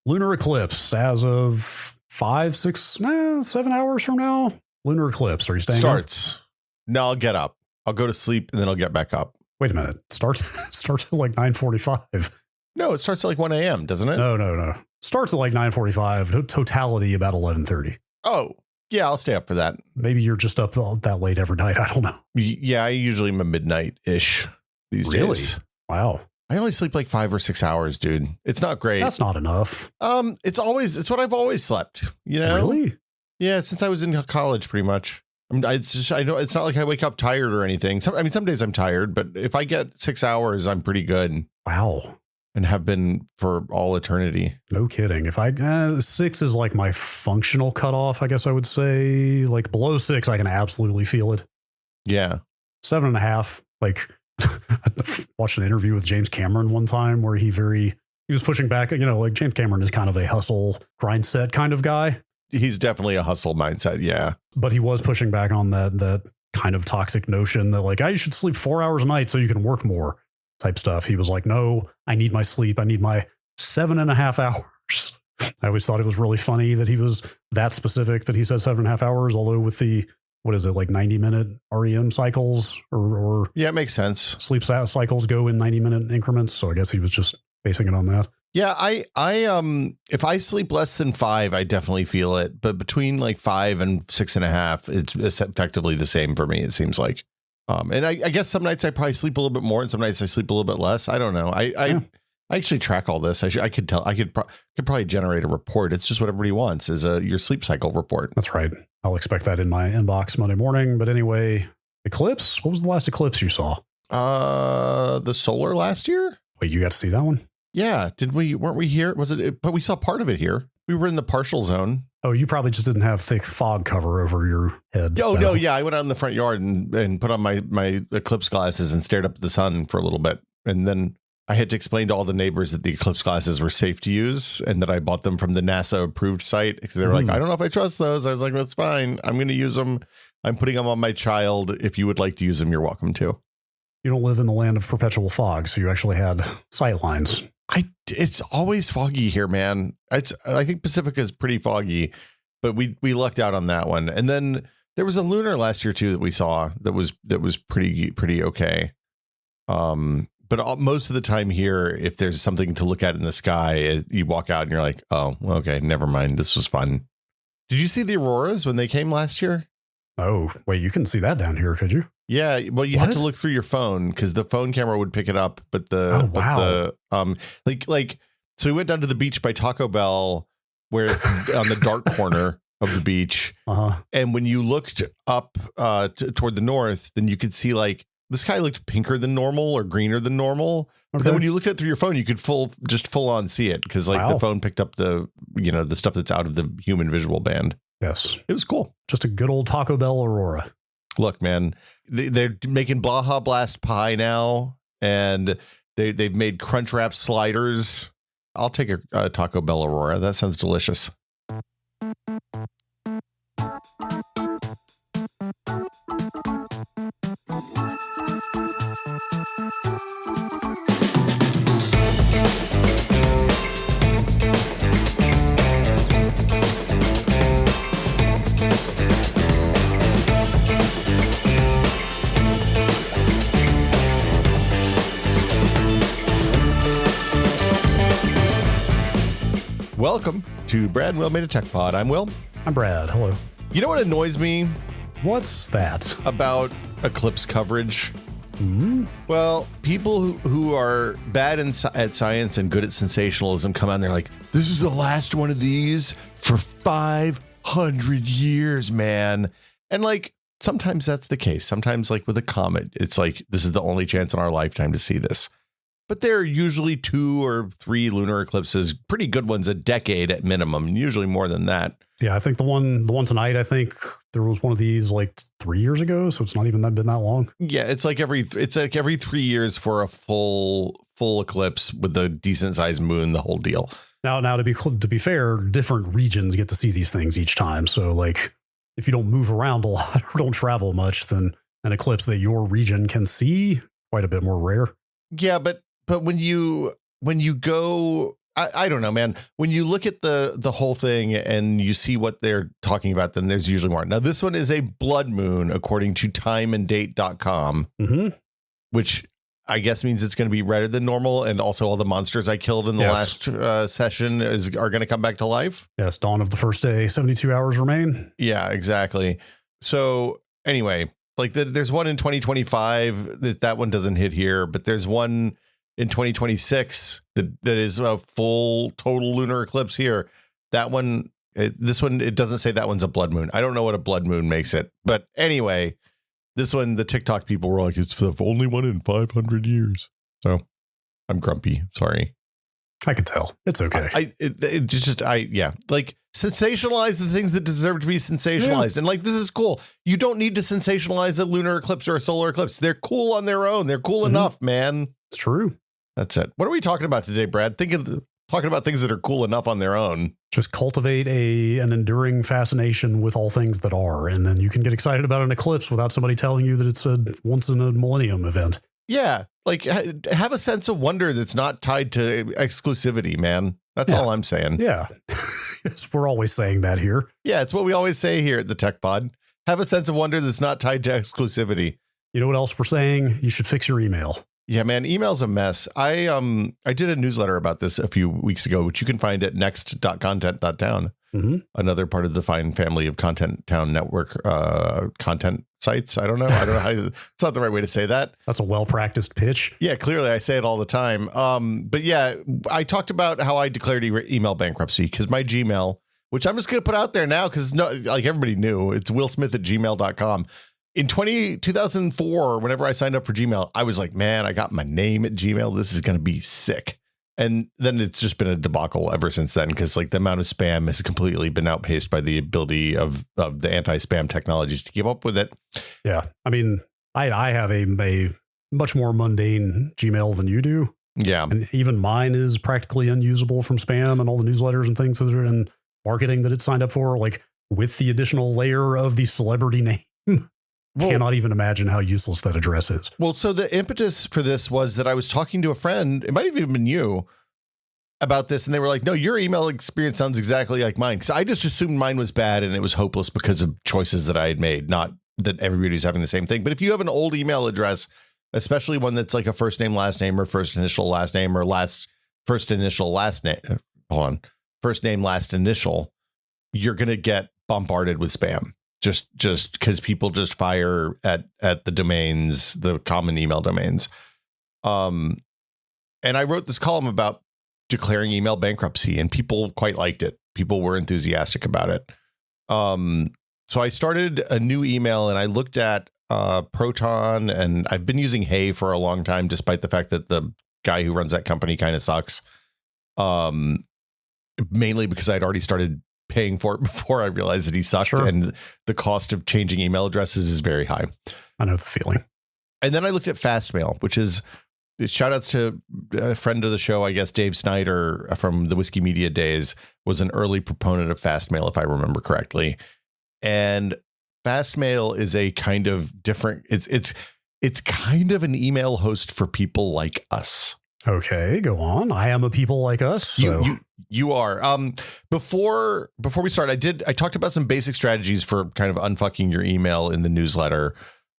Lunar eclipse as of 7 hours from now. Lunar eclipse. Are you staying? Starts. No, I'll get up. I'll go to sleep and then I'll get back up. Wait a minute. Starts at like 9:45. No, it starts at like 1 a.m., doesn't it? No. Starts at like 9:45. Totality about 11:30. Oh, yeah, I'll stay up for that. Maybe you're just up that late every night. I don't know. Yeah, I usually am a midnight-ish these days. Wow. I only sleep like 5 or 6 hours, dude. It's not great. That's not enough. It's what I've always slept, you know? Really? Yeah, since I was in college, pretty much. I know it's not like I wake up tired or anything. Some days I'm tired, but if I get 6 hours, I'm pretty good. Wow. And have been for all eternity. No kidding. If 6 is like my functional cutoff, I guess I would say. Like below 6, I can absolutely feel it. Yeah. 7.5. Like I watched an interview with James Cameron one time where he was pushing back. You know, like James Cameron is kind of a hustle grind set kind of guy. He's definitely a hustle mindset. Yeah. But he was pushing back on that kind of toxic notion that like, you should sleep 4 hours a night so you can work more type stuff. He was like, no, I need my sleep. I need my 7.5 hours. I always thought it was really funny that he was that specific that he said 7.5 hours, although with the, what is it, like 90-minute REM cycles or yeah, it makes sense. Sleep cycles go in 90-minute increments. So I guess he was just basing it on that. Yeah, I if I sleep less than 5, I definitely feel it. But between like 5 and 6.5, it's effectively the same for me. It seems like, and I guess some nights I probably sleep a little bit more, and some nights I sleep a little bit less. I don't know. I actually track all this. I could probably generate a report. It's just what everybody wants is your sleep cycle report. That's right. I'll expect that in my inbox Monday morning. But anyway, eclipse. What was the last eclipse you saw? The solar last year. Wait, you got to see that one? Yeah. Weren't we here? Was it? But we saw part of it here. We were in the partial zone. Oh, you probably just didn't have thick fog cover over your head. Oh, no. Yeah. I went out in the front yard and put on my eclipse glasses and stared up at the sun for a little bit. And then I had to explain to all the neighbors that the eclipse glasses were safe to use and that I bought them from the NASA approved site because they were like, I don't know if I trust those. I was like, that's fine. I'm going to use them. I'm putting them on my child. If you would like to use them, you're welcome to. You don't live in the land of perpetual fog, so you actually had sight lines. It's always foggy here, man. I think Pacifica is pretty foggy, but we lucked out on that one. And then there was a lunar last year too that we saw that was pretty okay. But most of the time here, if there's something to look at in the sky, you walk out and you're like, oh, okay, never mind. This was fun. Did you see the auroras when they came last year? Oh, wait, you couldn't see that down here, could you? Yeah, well, you had to look through your phone because the phone camera would pick it up. But so we went down to the beach by Taco Bell, where it's on the dark corner of the beach. And when you looked up toward the north, then you could see like the sky looked pinker than normal or greener than normal. But then when you look at it through your phone, you could full on see it because like the phone picked up the stuff that's out of the human visual band. Yes, it was cool. Just a good old Taco Bell aurora. Look, man, they're making Baja Blast pie now, and they've made Crunch Wrap sliders. I'll take a Taco Bell aurora. That sounds delicious. Welcome to Brad and Will Made a Tech Pod. I'm Will. I'm Brad. Hello. You know what annoys me? What's that? About eclipse coverage? Mm-hmm. Well, people who are bad at science and good at sensationalism come out and they're like, this is the last one of these for 500 years, man. And like, sometimes that's the case. Sometimes like with a comet, it's like, this is the only chance in our lifetime to see this. But there are usually 2 or 3 lunar eclipses, pretty good ones, a decade at minimum, and usually more than that. Yeah, I think the one tonight, I think there was one of these like 3 years ago, so it's not even been that long. Yeah, it's like every 3 years for a full eclipse with a decent sized moon, the whole deal. Now to be fair, different regions get to see these things each time. So like if you don't move around a lot or don't travel much, then an eclipse that your region can see quite a bit more rare. Yeah, but when you go I don't know, man. When you look at the whole thing and you see what they're talking about, then there's usually more. Now, this one is a blood moon, according to timeanddate.com, which I guess means it's going to be redder than normal. And also all the monsters I killed in the last session are going to come back to life. Yes. Dawn of the first day, 72 hours remain. Yeah, exactly. So anyway, like there's one in 2025 that one doesn't hit here, but there's one in 2026 that is a full total lunar eclipse here. That one, this one, it doesn't say that one's a blood moon. I don't know what a blood moon makes it. But anyway, this one, the TikTok people were like, it's the only one in 500 years. So I'm grumpy. Sorry. I can tell. It's okay. Like sensationalize the things that deserve to be sensationalized. And like, this is cool. You don't need to sensationalize a lunar eclipse or a solar eclipse. They're cool on their own. They're cool enough, man. It's true. That's it. What are we talking about today, Brad? Talking about things that are cool enough on their own. Just cultivate an enduring fascination with all things that are, and then you can get excited about an eclipse without somebody telling you that it's a once in a millennium event. Yeah, like have a sense of wonder that's not tied to exclusivity, man. That's all I'm saying. Yeah, we're always saying that here. Yeah, it's what we always say here at the Tech Pod. Have a sense of wonder that's not tied to exclusivity. You know what else we're saying? You should fix your email. Yeah, man, email's a mess. I did a newsletter about this a few weeks ago, which you can find at next.content.town. Another part of the fine family of Content Town Network content sites. I don't know how it's not the right way to say that. That's a well-practiced pitch. Yeah, clearly I say it all the time. But yeah, I talked about how I declared email bankruptcy because my Gmail, which I'm just going to put out there now because like everybody knew, it's willsmith@gmail.com. In 2004, whenever I signed up for Gmail, I was like, man, I got my name at Gmail. This is going to be sick. And then it's just been a debacle ever since then, because like the amount of spam has completely been outpaced by the ability of the anti-spam technologies to keep up with it. Yeah. I mean, I have a much more mundane Gmail than you do. Yeah. And even mine is practically unusable from spam and all the newsletters and things that are in marketing that it's signed up for, like with the additional layer of the celebrity name. Cannot even imagine how useless that address is. Well, so the impetus for this was that I was talking to a friend, it might have even been you, about this, and they were like, no, your email experience sounds exactly like mine. Because I just assumed mine was bad and it was hopeless because of choices that I had made, not that everybody's having the same thing. But if you have an old email address, especially one that's like a first name, last name, or first initial, last name, or first initial, last name, first name, last initial, you're going to get bombarded with spam. Just because people just fire at the domains, the common email domains. And I wrote this column about declaring email bankruptcy, and people quite liked it. People were enthusiastic about it. So I started a new email, and I looked at Proton, and I've been using Hey for a long time, despite the fact that the guy who runs that company kind of sucks. Mainly because I'd already started paying for it before I realized that he sucked. Sure. And the cost of changing email addresses is very high. I know the feeling. And then I looked at Fastmail, which is shout outs to a friend of the show, I guess, Dave Snyder from the Whiskey Media days was an early proponent of Fastmail, if I remember correctly. And Fastmail is a kind of different, it's kind of an email host for people like us. Okay, go on. I am a people like us. So. You are. Before we start, I talked about some basic strategies for kind of unfucking your email in the newsletter.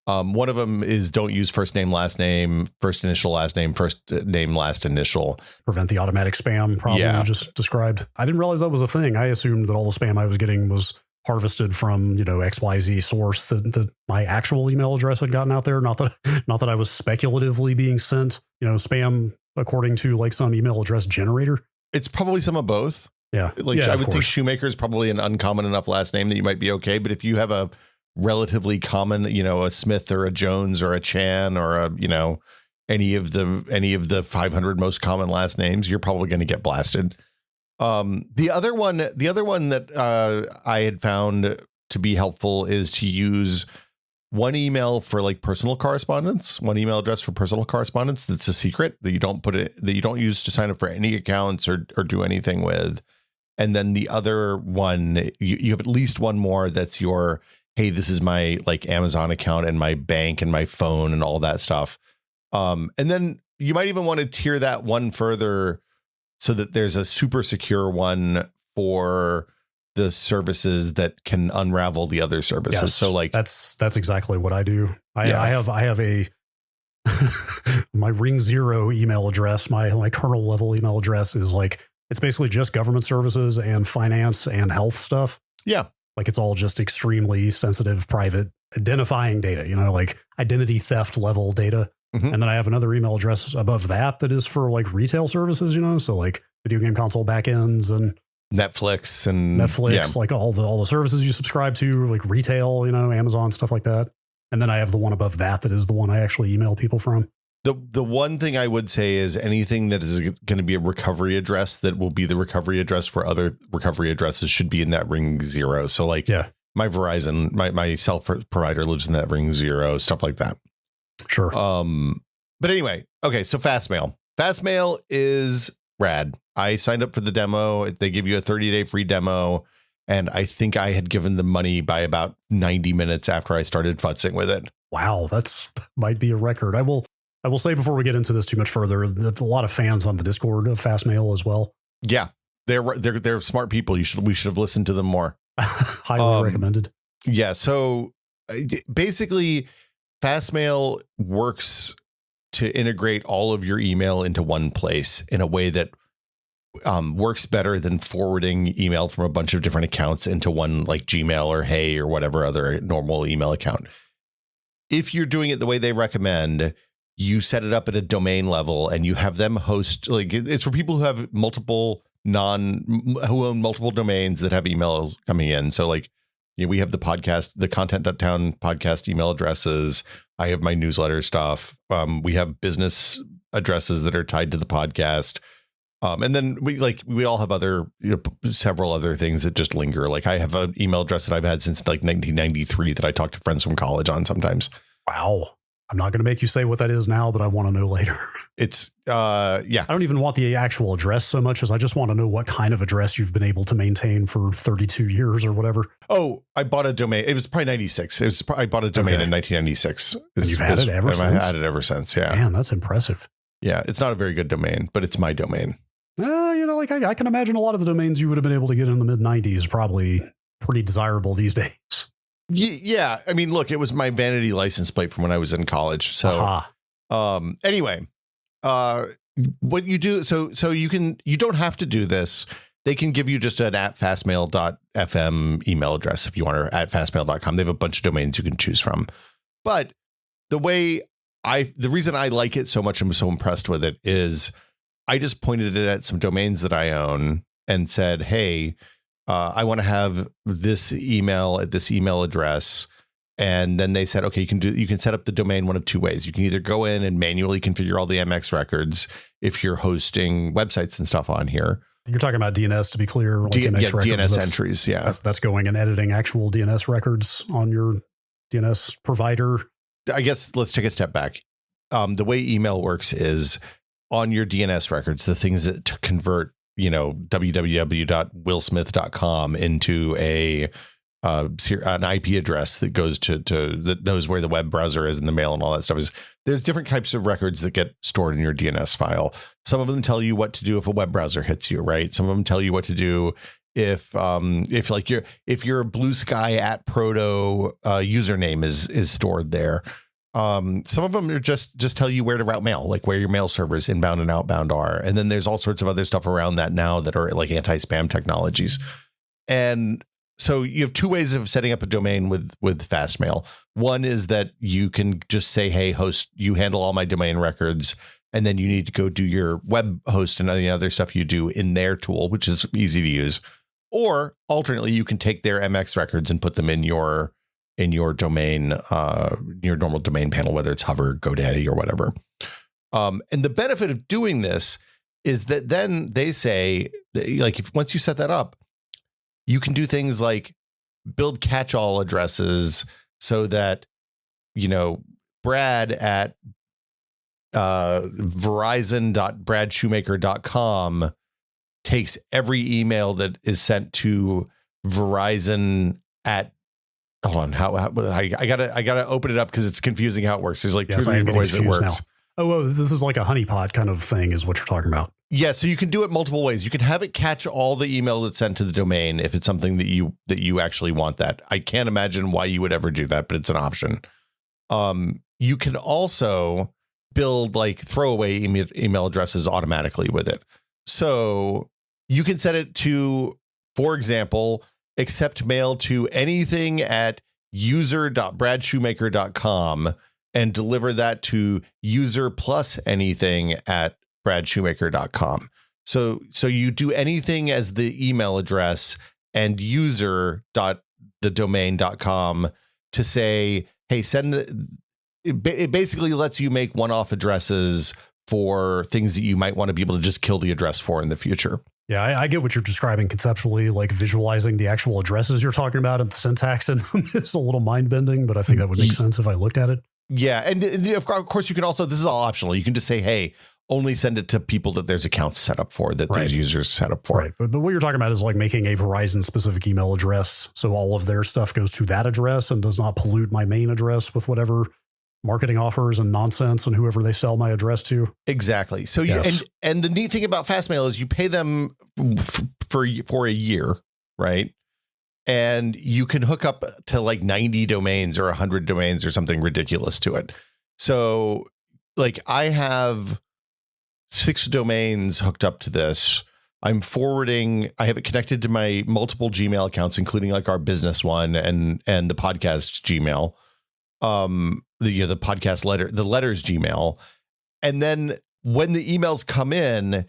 One of them is don't use first name, last name, first initial, last name, first name, last initial. Prevent the automatic spam problem you just described. I didn't realize that was a thing. I assumed that all the spam I was getting was harvested from, XYZ source that my actual email address had gotten out there. Not that I was speculatively being sent, spam according to like some email address generator. It's probably some of both. Yeah. I would think Shoemaker is probably an uncommon enough last name that you might be okay. But if you have a relatively common, a Smith or a Jones or a Chan or any of the 500 most common last names, you're probably going to get blasted. The other one that I had found to be helpful is to use one email for like personal correspondence, one email address for personal correspondence. That's a secret that you don't use to sign up for any accounts or do anything with. And then the other one, you have at least one more that's your, hey, this is my like Amazon account and my bank and my phone and all that stuff. And then you might even want to tier that one further so that there's a super secure one for the services that can unravel the other services. Yes, so like that's exactly what I do. I have a my Ring 0 email address, my kernel level email address is like, it's basically just government services and finance and health stuff. Yeah. Like it's all just extremely sensitive, private identifying data, like identity theft level data. Mm-hmm. And then I have another email address above that is for like retail services, so like video game console backends and Netflix, like all the services you subscribe to, like retail, Amazon, stuff like that. And then I have the one above that is the one I actually email people from. The one thing I would say is anything that is going to be a recovery address that will be the recovery address for other recovery addresses should be in that Ring 0. So like my Verizon, my cell provider lives in that Ring 0, stuff like that. Sure. But anyway, okay. So Fastmail. Fastmail is rad. I signed up for the demo. They give you a 30-day free demo. And I think I had given them money by about 90 minutes after I started futzing with it. Wow, might be a record. I will say before we get into this too much further, there's a lot of fans on the Discord of Fastmail as well. Yeah, they're smart people. We should have listened to them more. Highly recommended. Yeah. So basically, Fastmail works to integrate all of your email into one place in a way that works better than forwarding email from a bunch of different accounts into one, like Gmail or Hey or whatever other normal email account. If you're doing it the way they recommend, you set it up at a domain level and you have them host, like it's for people who have who own multiple domains that have emails coming in. So like, we have the podcast, the content.town podcast email addresses. I have my newsletter stuff. We have business addresses that are tied to the podcast. And then we all have other, several other things that just linger. Like I have an email address that I've had since like 1993 that I talk to friends from college on sometimes. Wow. I'm not going to make you say what that is now, but I want to know later. It's I don't even want the actual address so much as I just want to know what kind of address you've been able to maintain for 32 years or whatever. Oh, I bought a domain. It was probably 96. I bought a domain in 1996. And you've had it ever since? I've had it ever since. Yeah. Man, that's impressive. Yeah. It's not a very good domain, but it's my domain. I can imagine a lot of the domains you would have been able to get in the mid 90s probably pretty desirable these days. Yeah. I mean, look, it was my vanity license plate from when I was in college. So, anyway, what you do, so you don't have to do this. They can give you just an @fastmail.fm email address if you want, or @fastmail.com. They have a bunch of domains you can choose from. But the reason I like it so much and was so impressed with it is I just pointed it at some domains that I own and said, hey, I want to have this email at this email address. And then they said, okay, you can set up the domain one of two ways. You can either go in and manually configure all the MX records if you're hosting websites and stuff on here. You're talking about DNS, to be clear. Like MX records, DNS entries. Yeah. That's going and editing actual DNS records on your DNS provider. I guess let's take a step back. The way email works is on your DNS records, the things that convert, www.willsmith.com into an IP address that goes to that knows where the web browser is in the mail and all that stuff there's different types of records that get stored in your DNS file. Some of them tell you what to do if a web browser hits you, right? Some of them tell you what to do if your Blue Sky @Proto username is stored there. Some of them are just tell you where to route mail, like where your mail servers inbound and outbound are. And then there's all sorts of other stuff around that now that are like anti-spam technologies. And so you have two ways of setting up a domain with Fastmail. One is that you can just say, hey, host, you handle all my domain records. And then you need to go do your web host and any other stuff you do in their tool, which is easy to use. Or alternately, you can take their MX records and put them in your domain, your normal domain panel, whether it's Hover, GoDaddy, or whatever. And the benefit of doing this is that then they say, like, once you set that up, you can do things like build catch-all addresses so that, Brad at Verizon.bradshoemaker.com takes every email that is sent to Verizon at. Hold on, I gotta open it up because it's confusing how it works. There's like two different ways it works. Now. Oh, this is like a honeypot kind of thing, is what you're talking about. Yeah, so you can do it multiple ways. You can have it catch all the email that's sent to the domain if it's something that you actually want that. I can't imagine why you would ever do that, but it's an option. You can also build like throwaway email addresses automatically with it. So you can set it to, for example, accept mail to anything at user.bradshoemaker.com and deliver that to user plus anything at bradshoemaker.com. So you do anything as the email address and user.thedomain.com to say, hey, it basically lets you make one-off addresses for things that you might want to be able to just kill the address for in the future. Yeah, I get what you're describing conceptually, like visualizing the actual addresses you're talking about and the syntax in them is a little mind-bending, but I think that would make sense if I looked at it. Yeah, and of course you can also, this is all optional. You can just say, hey, only send it to people that there's accounts set up for, that there's users set up for. Right, but what you're talking about is like making a Verizon-specific email address, so all of their stuff goes to that address and does not pollute my main address with whatever marketing offers and nonsense and whoever they sell my address to. Exactly. So yes. and the neat thing about Fastmail is you pay them for a year, right? And you can hook up to like 90 domains or 100 domains or something ridiculous to it. So like I have 6 domains hooked up to this. I have it connected to my multiple Gmail accounts, including like our business one and the podcast Gmail. The podcast the letters Gmail. And then when the emails come in,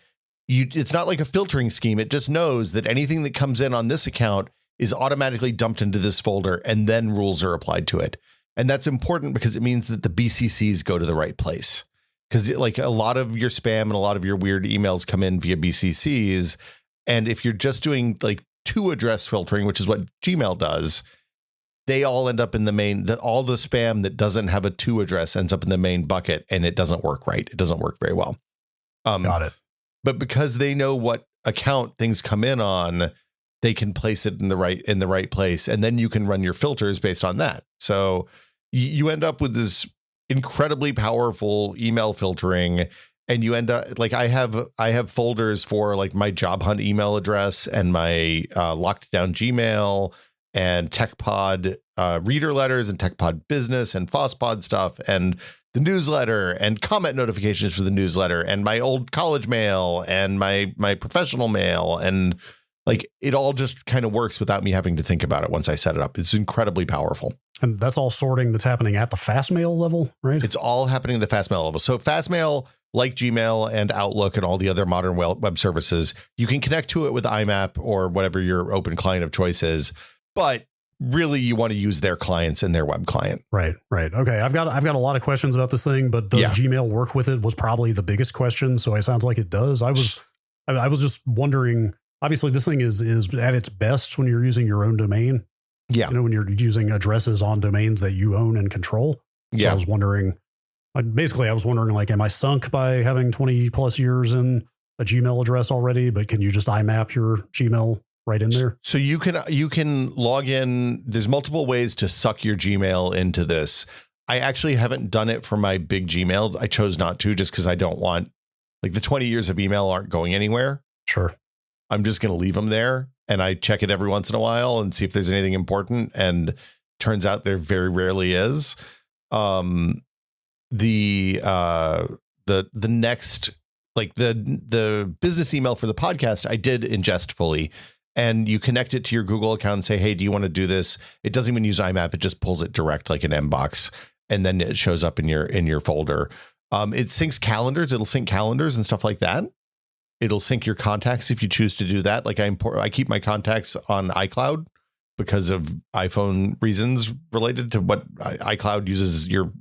it's not like a filtering scheme. It just knows that anything that comes in on this account is automatically dumped into this folder and then rules are applied to it. And that's important because it means that the BCCs go to the right place. Because like a lot of your spam and a lot of your weird emails come in via BCCs. And if you're just doing like to address filtering, which is what Gmail does, they all end up in the main, that all the spam that doesn't have a to address ends up in the main bucket and it doesn't work right. It doesn't work very well. Got it. But because they know what account things come in on, they can place it in the right place. And then you can run your filters based on that. So you end up with this incredibly powerful email filtering. And you end up like I have folders for like my job hunt email address and my locked down Gmail and TechPod reader letters and TechPod business and FossPod stuff and the newsletter and comment notifications for the newsletter and my old college mail and my professional mail. And like it all just kind of works without me having to think about it once I set it up. It's incredibly powerful. And that's all sorting that's happening at the Fastmail level, right? It's all happening at the Fastmail level. So Fastmail, like Gmail and Outlook and all the other modern web services, you can connect to it with IMAP or whatever your open client of choice is. But really, you want to use their clients and their web client. Right. Okay. I've got a lot of questions about this thing, but does Gmail work with it was probably the biggest question. So it sounds like it does. I was just wondering, obviously this thing is at its best when you're using your own domain. Yeah. You know, when you're using addresses on domains that you own and control. So I was wondering, like, am I sunk by having 20 plus years in a Gmail address already, but can you just IMAP your Gmail right in there? So you can log in. There's multiple ways to suck your Gmail into this. I actually haven't done it for my big Gmail. I chose not to just because I don't want, like, the 20 years of email aren't going anywhere. Sure. I'm just going to leave them there. And I check it every once in a while and see if there's anything important. And turns out there very rarely is. The next, like the business email for the podcast, I did ingest fully. And you connect it to your Google account and say, hey, do you want to do this? It doesn't even use IMAP. It just pulls it direct like an Mbox. And then it shows up in your folder. It syncs calendars. It'll sync calendars and stuff like that. It'll sync your contacts if you choose to do that. Like I keep my contacts on iCloud because of iPhone reasons related to what iCloud uses. Your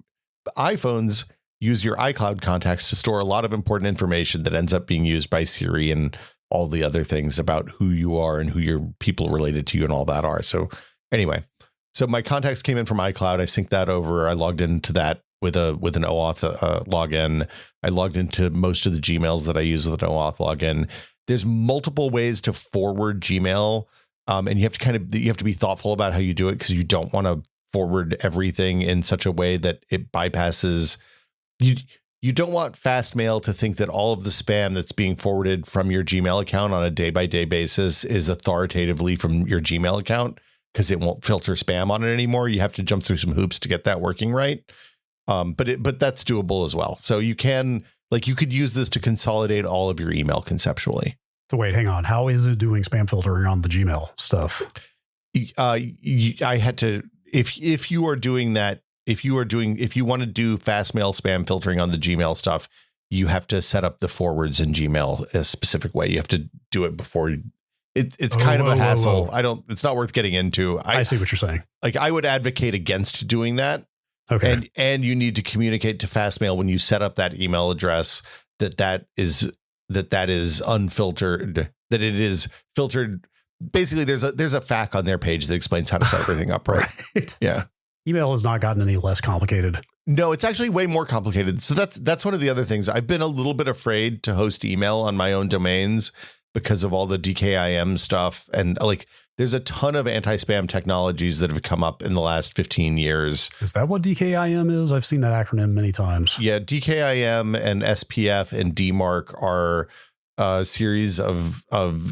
iPhones use your iCloud contacts to store a lot of important information that ends up being used by Siri and all the other things about who you are and who your people related to you and all that are. So anyway, so my contacts came in from iCloud. I synced that over. I logged into that with an OAuth login. I logged into most of the Gmails that I use with an OAuth login. There's multiple ways to forward Gmail. And you have to be thoughtful about how you do it because you don't want to forward everything in such a way that it bypasses. you don't want fast mail to think that all of the spam that's being forwarded from your Gmail account on a day-by-day basis is authoritatively from your Gmail account, because it won't filter spam on it anymore. You have to jump through some hoops to get that working right. But that's doable as well. So you could use this to consolidate all of your email conceptually. So wait, hang on. How is it doing spam filtering on the Gmail stuff? I had to, if you are doing that, if you want to do fast mail spam filtering on the Gmail stuff, you have to set up the forwards in Gmail a specific way. You have to do it before it's kind of a hassle. It's not worth getting into. I see what you're saying. Like, I would advocate against doing that. Okay. And you need to communicate to Fastmail when you set up that email address that is unfiltered, that it is filtered. Basically, there's a FAQ on their page that explains how to set everything up, right? Right. Yeah. Email has not gotten any less complicated. No, it's actually way more complicated. So that's one of the other things. I've been a little bit afraid to host email on my own domains because of all the DKIM stuff. And like, there's a ton of anti-spam technologies that have come up in the last 15 years. Is that what DKIM is? I've seen that acronym many times. Yeah, DKIM and SPF and DMARC are a series of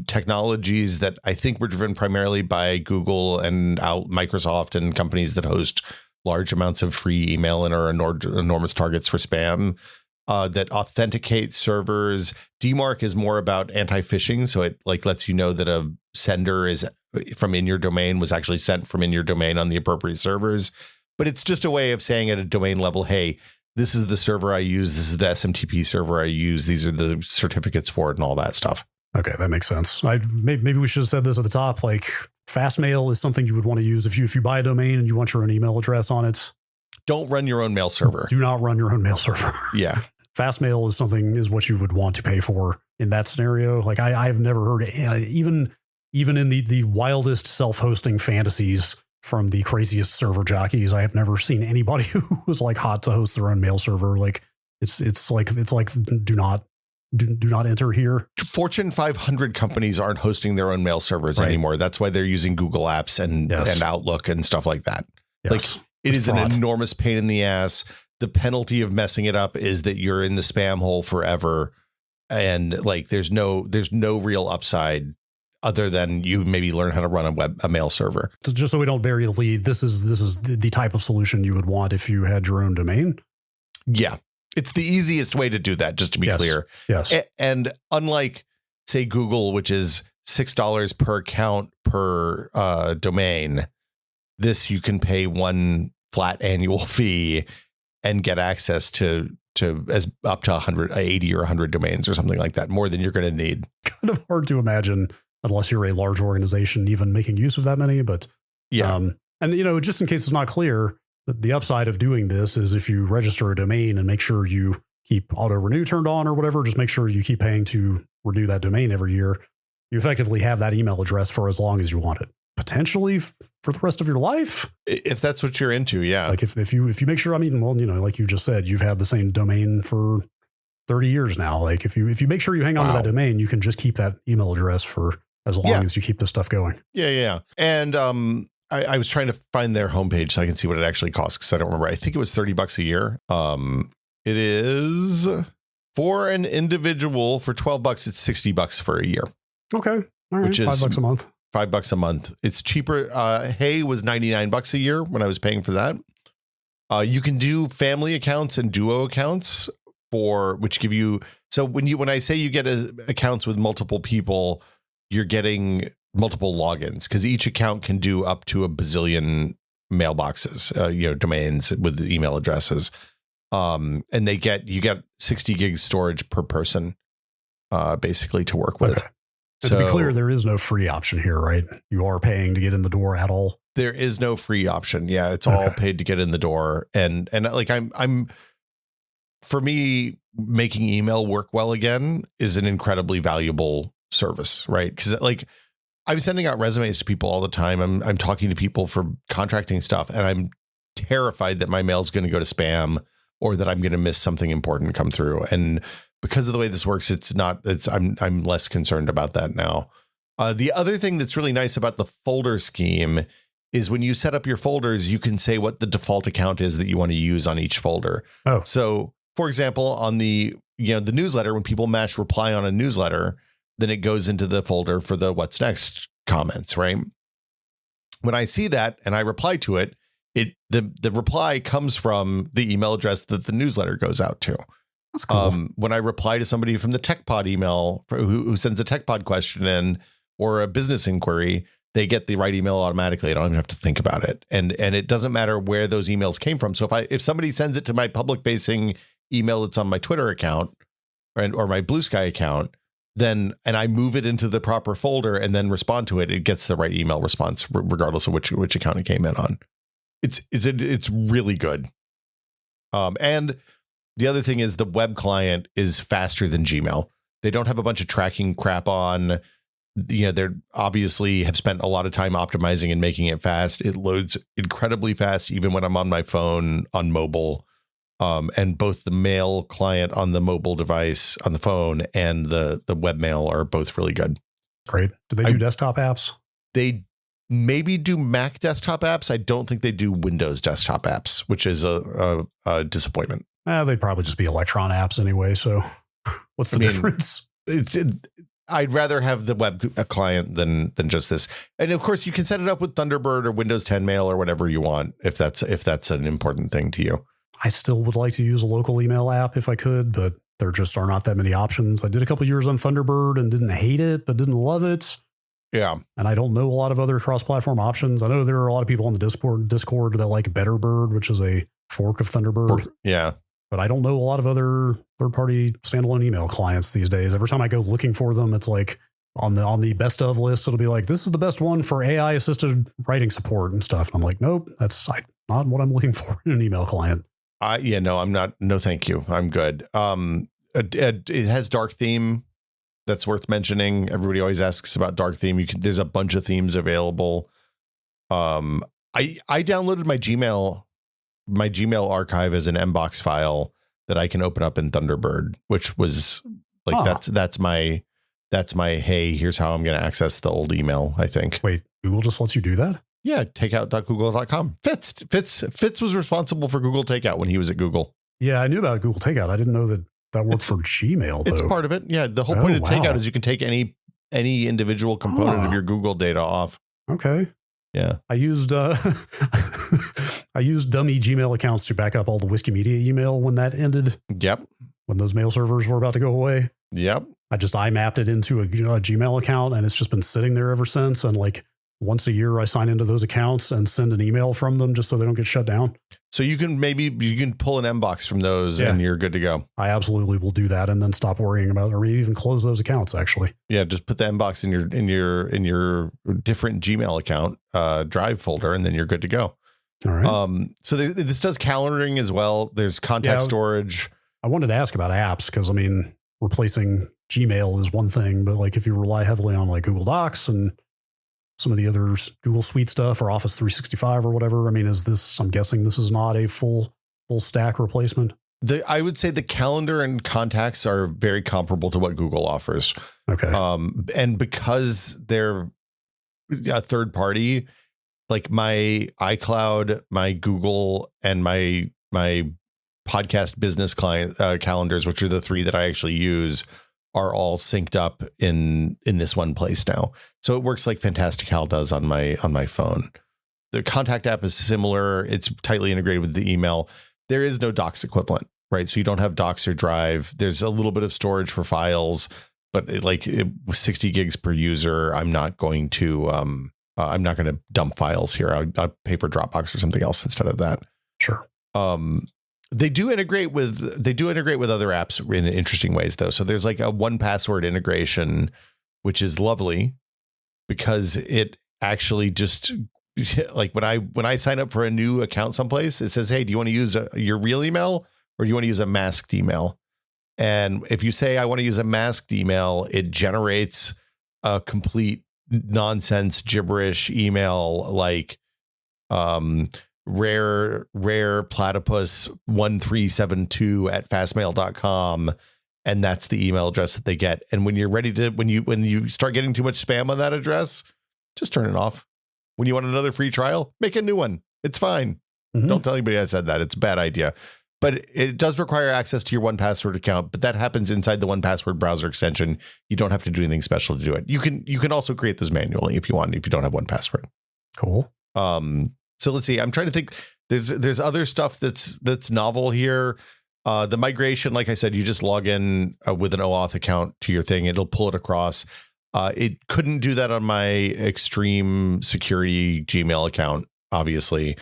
technologies that I think were driven primarily by Google and Microsoft and companies that host large amounts of free email and are enormous targets for spam. That authenticate servers. DMARC is more about anti-phishing, so it like lets you know that a sender is from in your domain was actually sent from in your domain on the appropriate servers. But it's just a way of saying at a domain level, hey, this is the server I use. This is the SMTP server I use. These are the certificates for it and all that stuff. Okay, that makes sense. Maybe we should have said this at the top. Like, Fastmail is something you would want to use if you buy a domain and you want your own email address on it. Don't run your own mail server. Do not run your own mail server. Yeah. Fastmail is what you would want to pay for in that scenario. Like, I've never heard even in the wildest self-hosting fantasies from the craziest server jockeys, I have never seen anybody who was like hot to host their own mail server. Like, it's like do not enter here. Fortune 500 companies aren't hosting their own mail servers anymore. That's why they're using Google Apps and Outlook and stuff like that. Yes. Like, it is an enormous pain in the ass. The penalty of messing it up is that you're in the spam hole forever. And like, there's no real upside other than you maybe learn how to run a mail server. So just so we don't bury the lead, this is the type of solution you would want if you had your own domain. Yeah. It's the easiest way to do that, just to be clear. Yes. And unlike, say, Google, which is $6 per account per domain, this you can pay one flat annual fee and get access to as up to 180 or 100 domains or something like that, more than you're going to need. Kind of hard to imagine unless you're a large organization even making use of that many. But yeah, and just in case it's not clear, the upside of doing this is if you register a domain and make sure you keep auto renew turned on or whatever, just make sure you keep paying to renew that domain every year. You effectively have that email address for as long as you want it. Potentially for the rest of your life, if that's what you're into. Yeah. Like if you make sure, like you just said, you've had the same domain for 30 years now. Like if you make sure you hang on to that domain, you can just keep that email address for as long as you keep this stuff going. Yeah. And I was trying to find their homepage so I can see what it actually costs, because I don't remember. I think it was $30 a year. It is for an individual for $12. It's $60 for a year. Okay. All right. Which is $5 a month. $5 a month. It's cheaper. Hey was $99 a year when I was paying for that. You can do family accounts and duo accounts which give you. So when I say you get accounts with multiple people, you're getting multiple logins, because each account can do up to a bazillion mailboxes, domains with email addresses. And you get 60 gigs storage per person, basically, to work with. Okay. So, to be clear, there is no free option here, right? You are paying to get in the door at all. There is no free option. Yeah, it's all paid to get in the door. And like I'm for me, making email work well again is an incredibly valuable service, right? Because like I'm sending out resumes to people all the time. I'm talking to people for contracting stuff, and I'm terrified that my mail is going to go to spam or that I'm going to miss something important come through. And because of the way this works, I'm less concerned about that now. The other thing that's really nice about the folder scheme is when you set up your folders, you can say what the default account is that you want to use on each folder. Oh, so for example, on the newsletter, when people mash reply on a newsletter, then it goes into the folder for the what's next comments, right? When I see that and I reply to it, the reply comes from the email address that the newsletter goes out to. That's cool. When I reply to somebody from the TechPod email who sends a TechPod question in or a business inquiry, they get the right email automatically. I don't even have to think about it. And it doesn't matter where those emails came from. So if somebody sends it to my public facing email that's on my Twitter account or my Blue Sky account, and I move it into the proper folder and then respond to it, it gets the right email response regardless of which account it came in on. It's really good. And the other thing is the web client is faster than Gmail. They don't have a bunch of tracking crap on. They're obviously have spent a lot of time optimizing and making it fast. It loads incredibly fast, even when I'm on my phone on mobile. And both the mail client on the mobile device on the phone and the webmail are both really good. Great. Do they do desktop apps? They maybe do Mac desktop apps. I don't think they do Windows desktop apps, which is a disappointment. They'd probably just be Electron apps anyway. So what's the difference? I'd rather have the web client than just this. And of course, you can set it up with Thunderbird or Windows 10 Mail or whatever you want if that's an important thing to you. I still would like to use a local email app if I could, but there just are not that many options. I did a couple of years on Thunderbird and didn't hate it, but didn't love it. Yeah. And I don't know a lot of other cross-platform options. I know there are a lot of people on the Discord that like Betterbird, which is a fork of Thunderbird. Yeah. But I don't know a lot of other third-party standalone email clients these days. Every time I go looking for them, it's like on the best of list, it'll be like, this is the best one for AI-assisted writing support and stuff. And I'm like, nope, that's not what I'm looking for in an email client. I'm not. No, thank you. I'm good. It has dark theme. That's worth mentioning. Everybody always asks about dark theme. There's a bunch of themes available. I downloaded my Gmail archive as an Mbox file that I can open up in Thunderbird, which was like, that's my, hey, here's how I'm going to access the old email, I think. Wait, Google just lets you do that? Yeah, takeout.google.com. Fitz was responsible for Google Takeout when he was at Google. Yeah, I knew about Google Takeout. I didn't know that worked for Gmail, though. It's part of it. Yeah, the whole point of Takeout is you can take any individual component of your Google data off. Okay. Yeah. I used dummy Gmail accounts to back up all the Whiskey Media email when that ended. Yep. When those mail servers were about to go away. Yep. I mapped it into a Gmail account, and it's just been sitting there ever since. And like once a year, I sign into those accounts and send an email from them just so they don't get shut down. So you can pull an Mbox from those and you're good to go. I absolutely will do that and then stop worrying about, or maybe even close those accounts actually. Yeah. Just put the Mbox in your different Gmail account, drive folder, and then you're good to go. All right. So this does calendaring as well. There's contact storage. I wanted to ask about apps because replacing Gmail is one thing, but like if you rely heavily on like Google Docs and some of the other Google Suite stuff or Office 365 or whatever, I'm guessing this is not a full stack replacement. I would say the calendar and contacts are very comparable to what Google offers. Okay. And because they're a third party, like my iCloud, my Google, and my podcast business client calendars, which are the three that I actually use, are all synced up in this one place now. So it works like Fantastical does on my phone. The contact app is similar. It's tightly integrated with the email. There is no Docs equivalent, right? So you don't have Docs or Drive. There's a little bit of storage for files, but 60 gigs per user. I'm not going to dump files here. I'll pay for Dropbox or something else instead of that. Sure. They do integrate with other apps in interesting ways, though. So there's like a 1Password integration, which is lovely because it actually just like when I sign up for a new account someplace, it says, hey, do you want to use your real email or do you want to use a masked email? And if you say I want to use a masked email, it generates a complete nonsense gibberish email like rare-platypus-1372 at fastmail.com, and that's the email address that they get. And when you're ready to when you start getting too much spam on that address, just turn it off. When you want another free trial, make a new one. It's fine. Mm-hmm. Don't tell anybody I said that. It's a bad idea. But it does require access to your 1Password account, but that happens inside the 1Password browser extension. You don't have to do anything special to do it. You can also create those manually if you want, if you don't have 1Password. Cool. So let's see. I'm trying to think. There's other stuff that's novel here. The migration, like I said, you just log in with an OAuth account to your thing. It'll pull it across. It couldn't do that on my extreme security Gmail account, obviously.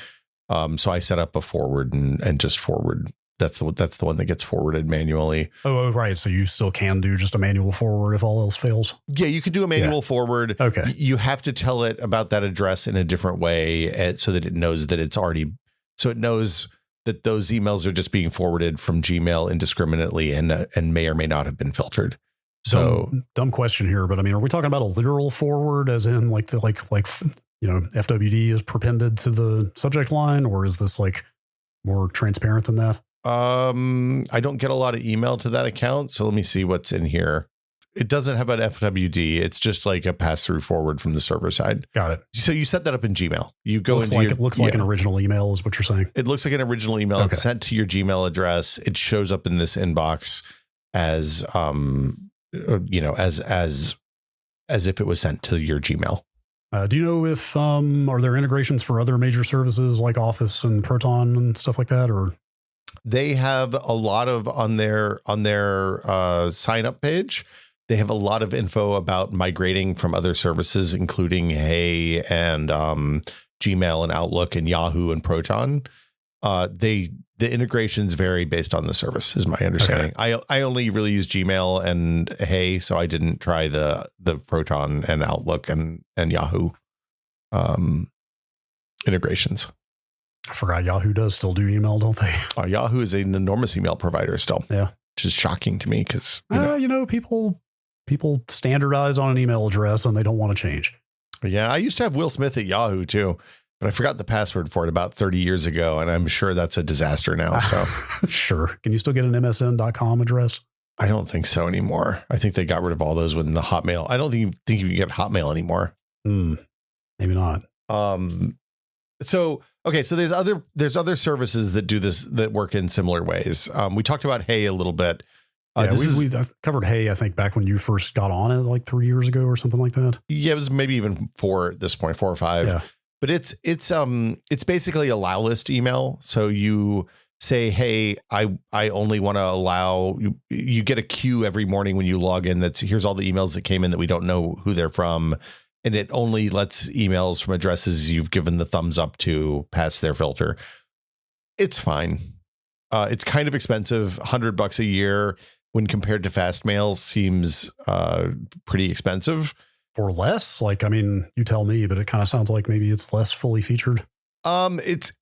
So I set up a forward and just forward. That's the one that gets forwarded manually. Oh, right. So you still can do just a manual forward if all else fails. Yeah, you could do a manual forward. Okay. You have to tell it about that address in a different way so that it knows that it's already. So it knows that those emails are just being forwarded from Gmail indiscriminately and may or may not have been filtered. So dumb question here, but I mean, are we talking about a literal forward, as in like FWD is prepended to the subject line, or is this like more transparent than that? I don't get a lot of email to that account, so let me see what's in here. It doesn't have an FWD. It's just like a pass-through forward from the server side. Got it. So you set that up in Gmail. You go it looks like an original email is what you're saying. It looks like an original email. Okay. It's sent to your Gmail address. It shows up in this inbox as as if it was sent to your Gmail. Do you know if are there integrations for other major services like Office and Proton and stuff like that, or? They have a lot of on their sign up page. They have a lot of info about migrating from other services, including Hey and Gmail and Outlook and Yahoo and Proton. The integrations vary based on the service, is my understanding. Okay. I only really use Gmail and Hey, so I didn't try the Proton and Outlook and Yahoo integrations. I forgot Yahoo does still do email, don't they? Yahoo is an enormous email provider still. Yeah, which is shocking to me because people standardize on an email address and they don't want to change. Yeah, I used to have Will Smith at Yahoo too, but I forgot the password for it about 30 years ago, and I'm sure that's a disaster now. So sure, can you still get an MSN.com address? I don't think so anymore. I think they got rid of all those within the Hotmail. I don't think you can get Hotmail anymore. Maybe not. So there's other services that do this, that work in similar ways. We talked about Hey a little bit. We covered Hey, I think, back when you first got on it like 3 years ago or something like that. Yeah, it was maybe even 4 at this point, 4 or 5. Yeah. But it's basically a allow list email. So you say, hey, I only want to allow you get a queue every morning when you log in. That's here's all the emails that came in that we don't know who they're from. And it only lets emails from addresses you've given the thumbs up to pass their filter. It's fine. It's kind of expensive. $100 a year when compared to fast mail seems pretty expensive. For less? Like, I mean, you tell me, but it kind of sounds like maybe it's less fully featured. It's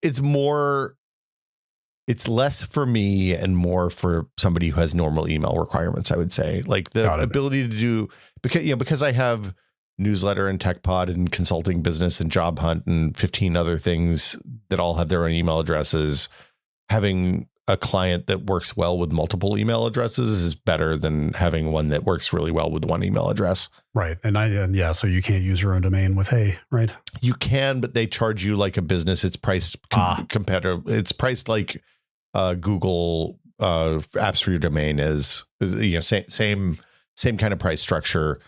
less for me and more for somebody who has normal email requirements, I would say. Like the ability to do, because I have newsletter and tech pod and consulting business and job hunt and 15 other things that all have their own email addresses. Having a client that works well with multiple email addresses is better than having one that works really well with one email address. Right. So you can't use your own domain with Hey, right? You can, but they charge you like a business. It's priced competitive. It's priced like Google apps for your domain is same kind of price structure.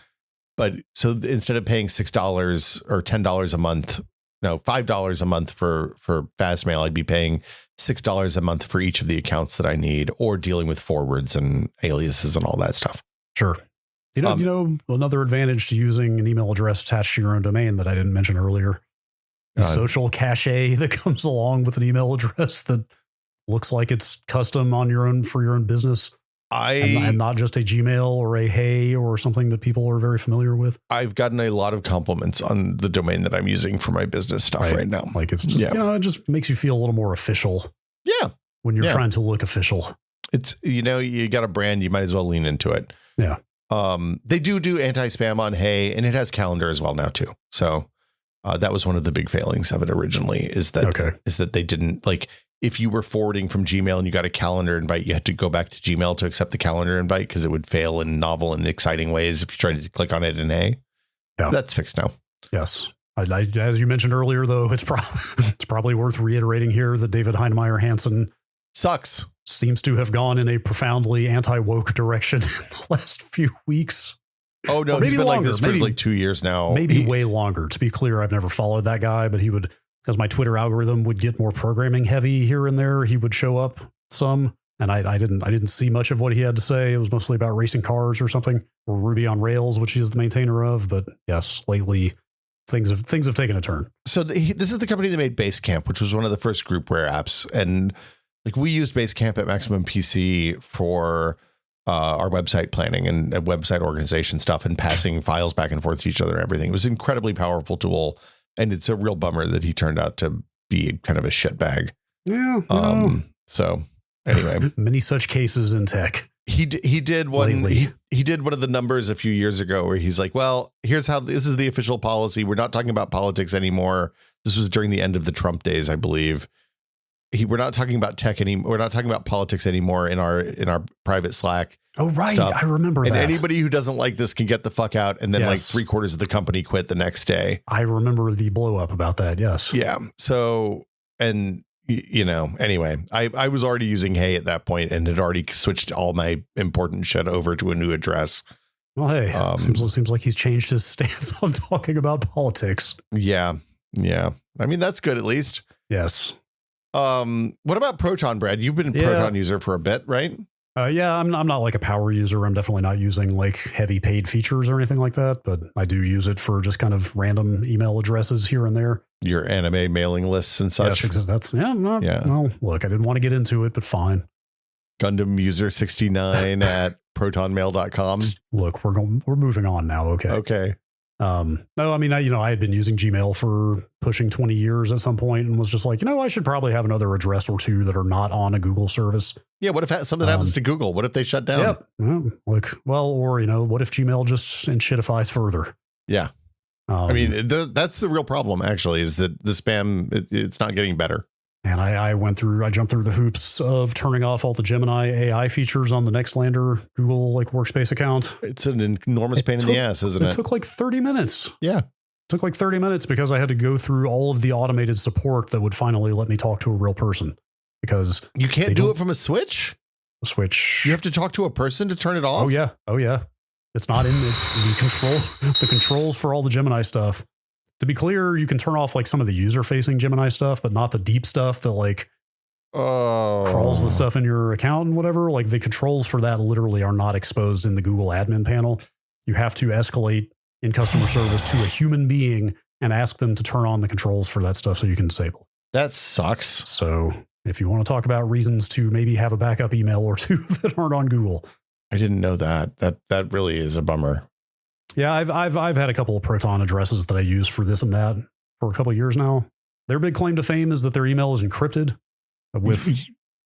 But so instead of paying $6 or $10 a month, $5 a month for Fastmail, I'd be paying $6 a month for each of the accounts that I need, or dealing with forwards and aliases and all that stuff. Sure. Another advantage to using an email address attached to your own domain that I didn't mention earlier, the social cachet that comes along with an email address that looks like it's custom for your own business. And not just a Gmail or a Hey or something that people are very familiar with. I've gotten a lot of compliments on the domain that I'm using for my business stuff right now. Like it's just, it just makes you feel a little more official. Yeah. When you're trying to look official. It's, you got a brand, you might as well lean into it. Yeah. They do anti-spam on Hey, and it has calendar as well now too. So that was one of the big failings of it originally is that they didn't if you were forwarding from Gmail and you got a calendar invite, you had to go back to Gmail to accept the calendar invite because it would fail in novel and exciting ways if you tried to click on it in Hey. Yeah. That's fixed now. Yes. As you mentioned earlier, though, it's probably worth reiterating here that David Heinemeier Hansen sucks. seems to have gone in a profoundly anti-woke direction in the last few weeks. Oh, no, he's been like this for like 2 years now. Maybe way longer. To be clear, I've never followed that guy, but he would, as my Twitter algorithm would get more programming heavy here and there, he would show up some. And I didn't see much of what he had to say. It was mostly about racing cars or something, or Ruby on Rails, which he is the maintainer of. But yes, lately things have taken a turn. So this is the company that made Basecamp, which was one of the first groupware apps. And like we used Basecamp at Maximum PC for our website planning and website organization stuff and passing files back and forth to each other and everything. It was an incredibly powerful tool. And it's a real bummer that he turned out to be kind of a shitbag. Yeah. So anyway, many such cases in tech. He did one. He did one of the numbers a few years ago where he's like, well, here's how this is the official policy. We're not talking about politics anymore. This was during the end of the Trump days, I believe. We're not talking about tech anymore. We're not talking about politics anymore in our private Slack. Oh, right. Stuff. I remember that. And anybody who doesn't like this can get the fuck out. And then like 3/4 of the company quit the next day. I remember the blow up about that. Yes. Yeah. So, and you know, anyway, I was already using Hey at that point and had already switched all my important shit over to a new address. Well, hey, seems like he's changed his stance on talking about politics. Yeah. Yeah. I mean, that's good, at least. Yes. What about Proton, Brad? You've been a Proton user for a bit, right? Yeah, I'm not like a power user. I'm definitely not using like heavy paid features or anything like that, but I do use it for just kind of random email addresses here and there. Your anime mailing lists and such. Yes, that's well, look, I didn't want to get into it, but fine. Gundam user 69 at protonmail.com. Look, we're moving on now. Okay. No, I mean, I had been using Gmail for pushing 20 years at some point and was just like, I should probably have another address or two that are not on a Google service. Yeah. What if something happens to Google? What if they shut down? Yep. Or what if Gmail just shitifies further? Yeah. I mean, that's the real problem, actually, is that the spam, it's not getting better. And I jumped through the hoops of turning off all the Gemini AI features on the Nextlander Google workspace account. It's an enormous pain in the ass, isn't it? It took like 30 minutes. Yeah. It took like 30 minutes because I had to go through all of the automated support that would finally let me talk to a real person, because you can't do it from a switch. You have to talk to a person to turn it off. Oh yeah. It's not in the controls for all the Gemini stuff. To be clear, you can turn off like some of the user-facing Gemini stuff, but not the deep stuff that crawls the stuff in your account and whatever. Like the controls for that literally are not exposed in the Google admin panel. You have to escalate in customer service to a human being and ask them to turn on the controls for that stuff so you can disable it. That sucks. So if you want to talk about reasons to maybe have a backup email or two that aren't on Google. I didn't know that. That really is a bummer. Yeah, I've had a couple of Proton addresses that I use for this and that for a couple of years now. Their big claim to fame is that their email is encrypted with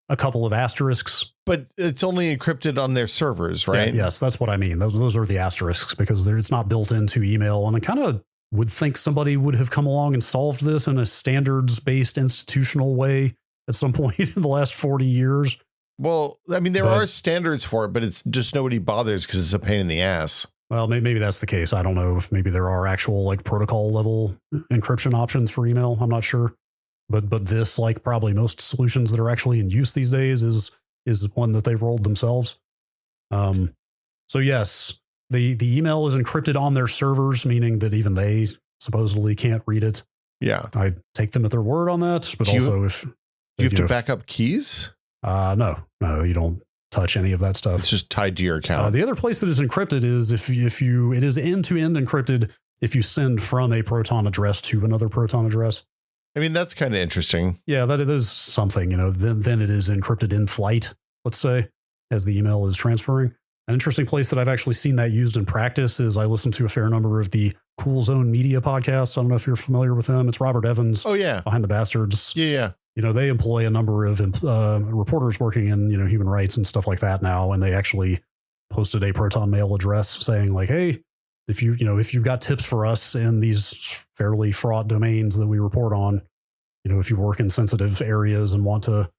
a couple of asterisks. But it's only encrypted on their servers, right? Yeah, yes, that's what I mean. Those are the asterisks because it's not built into email. And I kind of would think somebody would have come along and solved this in a standards-based institutional way at some point in the last 40 years. Well, I mean, there are standards for it, but it's just nobody bothers because it's a pain in the ass. Well, maybe that's the case. I don't know if maybe there are actual protocol level encryption options for email. I'm not sure. But this, like probably most solutions that are actually in use these days, is one that they rolled themselves. So yes, the email is encrypted on their servers, meaning that even they supposedly can't read it. Yeah. I take them at their word on that. But do you have to back up keys? No, you don't touch any of that stuff. It's just tied to your account. The other place that is encrypted is it is end-to-end encrypted if you send from a Proton address to another Proton address. I mean, that's kind of interesting. Yeah, that is something, then it is encrypted in flight, let's say, as the email is transferring. An interesting place that I've actually seen that used in practice is I listen to a fair number of the Cool Zone Media podcasts. I don't know if you're familiar with them. It's Robert Evans. Oh, yeah. Behind the Bastards. Yeah. They employ a number of reporters working in, human rights and stuff like that now. And they actually posted a Proton mail address saying like, hey, if you've got tips for us in these fairly fraught domains that we report on, if you work in sensitive areas and want to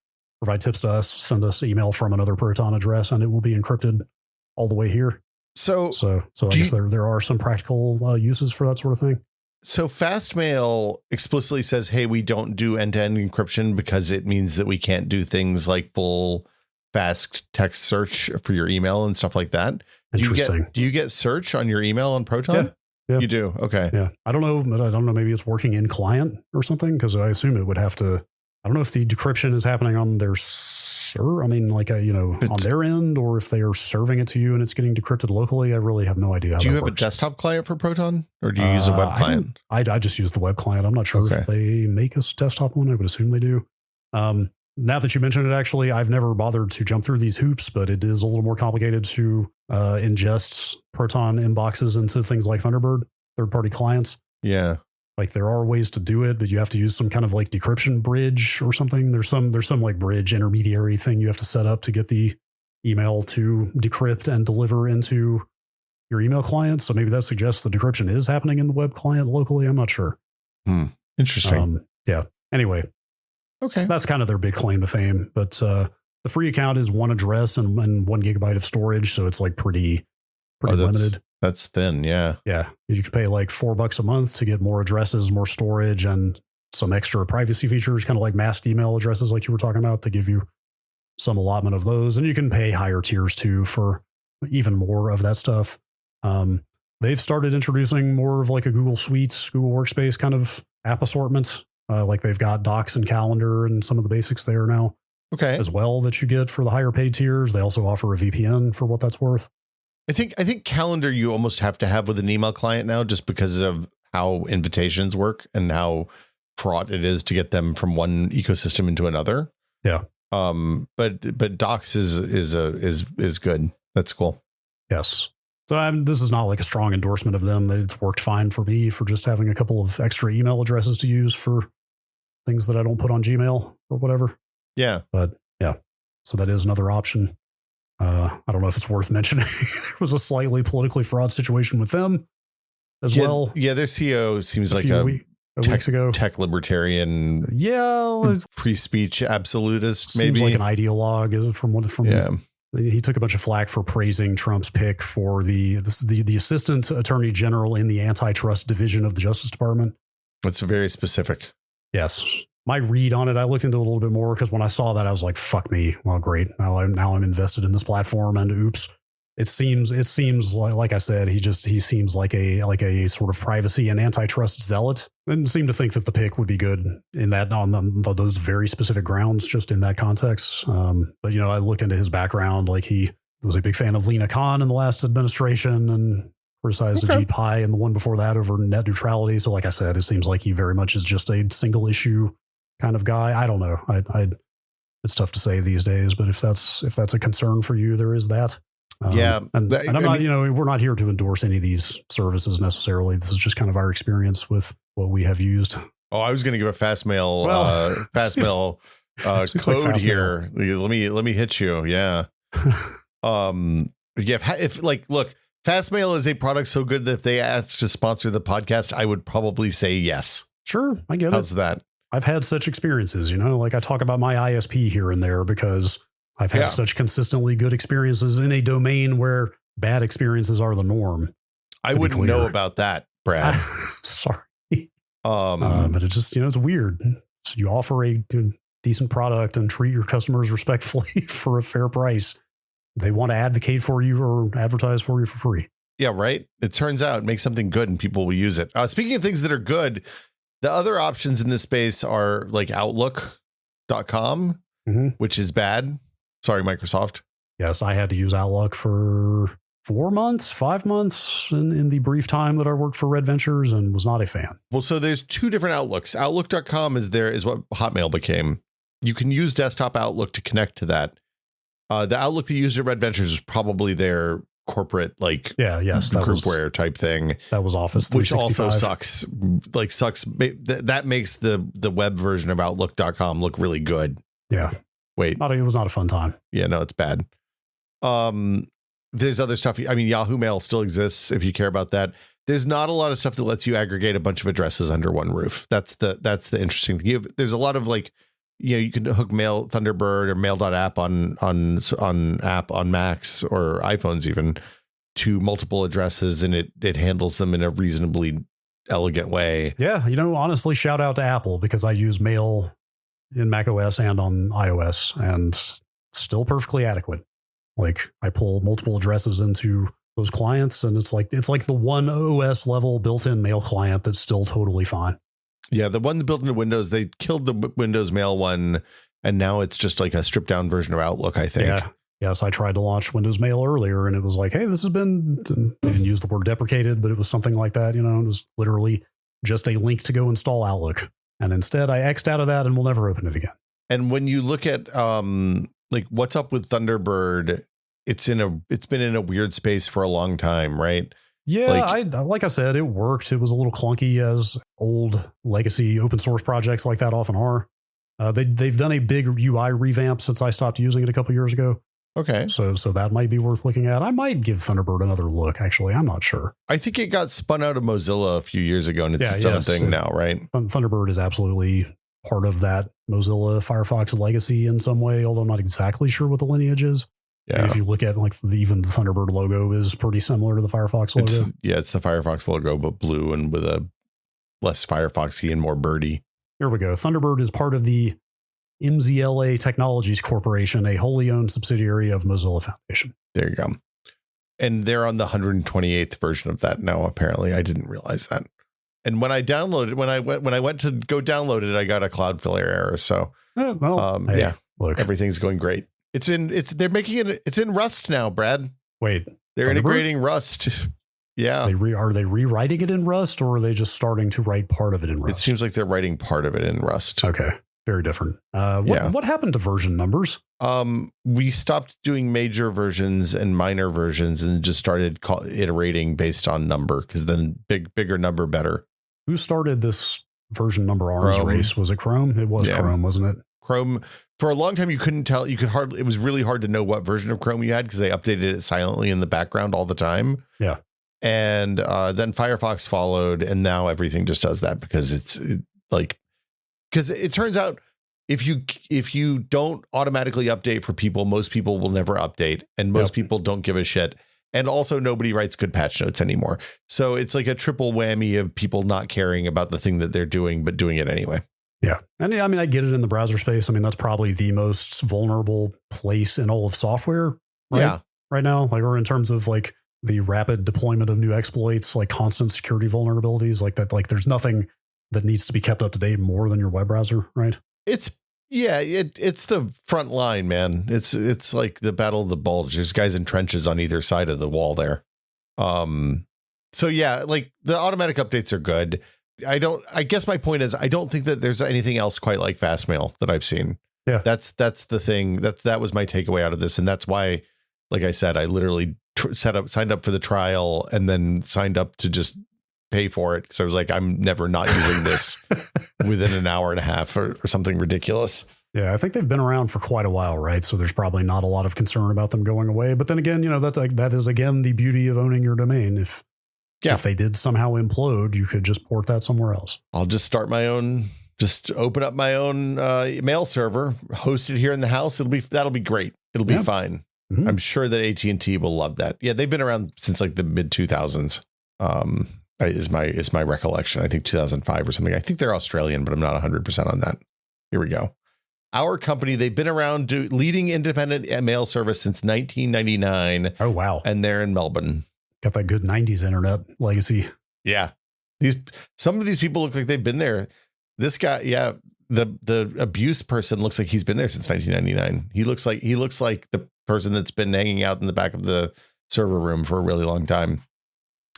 provide tips to us, send us email from another Proton address and it will be encrypted all the way here. So I guess there are some practical uses for that sort of thing. So Fastmail explicitly says, hey, we don't do end-to-end encryption because it means that we can't do things like full fast text search for your email and stuff like that. Interesting. Do you get search on your email on Proton? Yeah. You do. Okay. Yeah. I don't know. But I don't know. Maybe it's working in client or something, because I assume it would have to. I don't know if the decryption is happening on their server. I mean, like, on their end, or if they are serving it to you and it's getting decrypted locally. I really have no idea. Do you have a desktop client for Proton, or do you use a web client? I just use the web client. I'm not sure if they make a desktop one. I would assume they do. Now that you mentioned it, actually, I've never bothered to jump through these hoops, but it is a little more complicated to ingest Proton inboxes into things like Thunderbird, third-party clients. Yeah. Like, there are ways to do it, but you have to use some kind of like decryption bridge or something. There's some like bridge intermediary thing you have to set up to get the email to decrypt and deliver into your email client. So maybe that suggests the decryption is happening in the web client locally. I'm not sure. Interesting. Yeah. Anyway. Okay. That's kind of their big claim to fame. But the free account is one address and 1 gigabyte of storage. So it's like pretty limited. That's thin. Yeah. Yeah. You can pay like $4 a month to get more addresses, more storage, and some extra privacy features, kind of like masked email addresses, like you were talking about. They give you some allotment of those, and you can pay higher tiers too for even more of that stuff. They've started introducing more of like a Google Suites, Google Workspace kind of app assortment. Like they've got Docs and Calendar and some of the basics there now. Okay. As well, that you get for the higher paid tiers. They also offer a VPN for what that's worth. I think Calendar you almost have to have with an email client now, just because of how invitations work and how fraught it is to get them from one ecosystem into another. Yeah. But Docs is good. That's cool. Yes. So this is not like a strong endorsement of them. It's worked fine for me for just having a couple of extra email addresses to use for things that I don't put on Gmail or whatever. Yeah. But yeah, so that is another option. I don't know if it's worth mentioning. There was a slightly politically fraught situation with them as well. Yeah, their CEO seems like weeks ago. Tech libertarian. Yeah, free speech absolutist. Seems maybe like an ideologue. Is it from. Yeah. He took a bunch of flack for praising Trump's pick for the assistant attorney general in the antitrust division of the Justice Department. That's very specific. Yes. My read on it, I looked into it a little bit more, because when I saw that, I was like, fuck me. Well, great. Now I'm invested in this platform, and oops. It seems like I said, he seems like a sort of privacy and antitrust zealot, and seemed to think that the pick would be good in that on those very specific grounds, just in that context. But I looked into his background. Like, he was a big fan of Lena Khan in the last administration and criticized Ajit Pai and the one before that over net neutrality. So like I said, it seems like he very much is just a single issue kind of guy. I don't know. It's tough to say these days, but if that's a concern for you, there is that. And I'm not, we're not here to endorse any of these services necessarily. This is just kind of our experience with what we have used. Oh, I was going to give a fast mail code like here. Let me hit you. Yeah. Look, Fastmail is a product so good that if they asked to sponsor the podcast, I would probably say yes. Sure. I get it. How's that? I've had such experiences, like I talk about my ISP here and there because I've had such consistently good experiences in a domain where bad experiences are the norm. I wouldn't know about that, Brad. Sorry. But it's just, it's weird. So you offer a decent product and treat your customers respectfully for a fair price. They want to advocate for you or advertise for you for free. Yeah, right. It turns out make something good and people will use it. Speaking of things that are good, the other options in this space are like Outlook.com, which is bad. Sorry, Microsoft. Yes, I had to use Outlook for 5 months in the brief time that I worked for Red Ventures and was not a fan. Well, so there's two different Outlooks. Outlook.com is what Hotmail became. You can use desktop Outlook to connect to that. The Outlook that you used at Red Ventures is probably their corporate groupware type thing. That was Office 365. Which also sucks. That makes the web version of Outlook.com look really good. Yeah. Wait. It was not a fun time. Yeah, no, it's bad. There's other stuff. I mean, Yahoo Mail still exists if you care about that. There's not a lot of stuff that lets you aggregate a bunch of addresses under one roof. That's the interesting thing. There's a lot of you can hook Mail Thunderbird or Mail.app on Macs or iPhones even to multiple addresses, and it handles them in a reasonably elegant way. Yeah, honestly, shout out to Apple because I use Mail in macOS and on iOS, and still perfectly adequate. Like I pull multiple addresses into those clients, and it's like the one OS level built-in mail client that's still totally fine. Yeah, the one that built into Windows, they killed the Windows Mail one, and now it's just like a stripped down version of Outlook, I think. Yeah. Yes, I tried to launch Windows Mail earlier, and it was like, hey, this has been, they didn't use the word deprecated, but it was something like that. You know, it was literally just a link to go install Outlook. And instead I X'd out of that and will never open it again. And when you look at like what's up with Thunderbird, it's been in a weird space for a long time, right? Yeah, like I said, it worked. It was a little clunky, as old legacy open source projects like that often are. They've done a big UI revamp since I stopped using it a couple years ago. Okay. So that might be worth looking at. I might give Thunderbird another look, actually. I'm not sure. I think it got spun out of Mozilla a few years ago, and it's its own thing now, right? Thunderbird is absolutely part of that Mozilla Firefox legacy in some way, although I'm not exactly sure what the lineage is. Yeah. If you look at like even the Thunderbird logo is pretty similar to the Firefox logo. It's the Firefox logo, but blue and with a less Firefoxy and more birdie. Here we go. Thunderbird is part of the MZLA Technologies Corporation, a wholly owned subsidiary of Mozilla Foundation. There you go. And they're on the 128th version of that now, apparently. I didn't realize that. And when I downloaded, when I went to go download it, I got a Cloudflare error. So look, everything's going great. It's in Rust now, Brad. Wait, they're integrating Rust. Yeah. Are they rewriting it in Rust, or are they just starting to write part of it in Rust? It seems like they're writing part of it in Rust. Okay. Very different. What happened to version numbers? We stopped doing major versions and minor versions and just started iterating based on number, because then bigger number, better. Who started this version number arms race? Was it Chrome? It was Chrome, wasn't it? Chrome. For a long time, you couldn't tell. It was really hard to know what version of Chrome you had, because they updated it silently in the background all the time. Yeah. And then Firefox followed, and now everything just does that, because because it turns out if you don't automatically update for people, most people will never update, and most people don't give a shit. And also nobody writes good patch notes anymore. So it's like a triple whammy of people not caring about the thing that they're doing, but doing it anyway. Yeah. And I mean, I get it in the browser space. I mean, that's probably the most vulnerable place in all of software right now, like, or in terms of like the rapid deployment of new exploits, like constant security vulnerabilities like that. Like there's nothing that needs to be kept up to date more than your web browser, right? It's the front line, man. It's like the Battle of the Bulge. There's guys in trenches on either side of the wall there. So yeah, like the automatic updates are good. I guess my point is, I don't think that there's anything else quite like Fastmail that I've seen. Yeah. That's the thing. That was my takeaway out of this. And that's why, like I said, I literally signed up for the trial and then signed up to just pay for it. So I was like, I'm never not using this within an hour and a half or something ridiculous. Yeah, I think they've been around for quite a while, right? So there's probably not a lot of concern about them going away. But then again, that is again the beauty of owning your domain. If they did somehow implode, you could just port that somewhere else. I'll just start my own, just open up my own mail server, host it here in the house. That'll be great. It'll be fine. Mm-hmm. I'm sure that AT&T will love that. Yeah, they've been around since like the mid 2000s. Is my recollection. I think 2005 or something. I think they're Australian, but I'm not 100% on that. Here we go. Our company, they've been around leading independent mail service since 1999. Oh, wow. And they're in Melbourne. Got that good 90s internet legacy. Yeah. Some of these people look like they've been there. This guy, the abuse person looks like he's been there since 1999. He looks like the person that's been hanging out in the back of the server room for a really long time.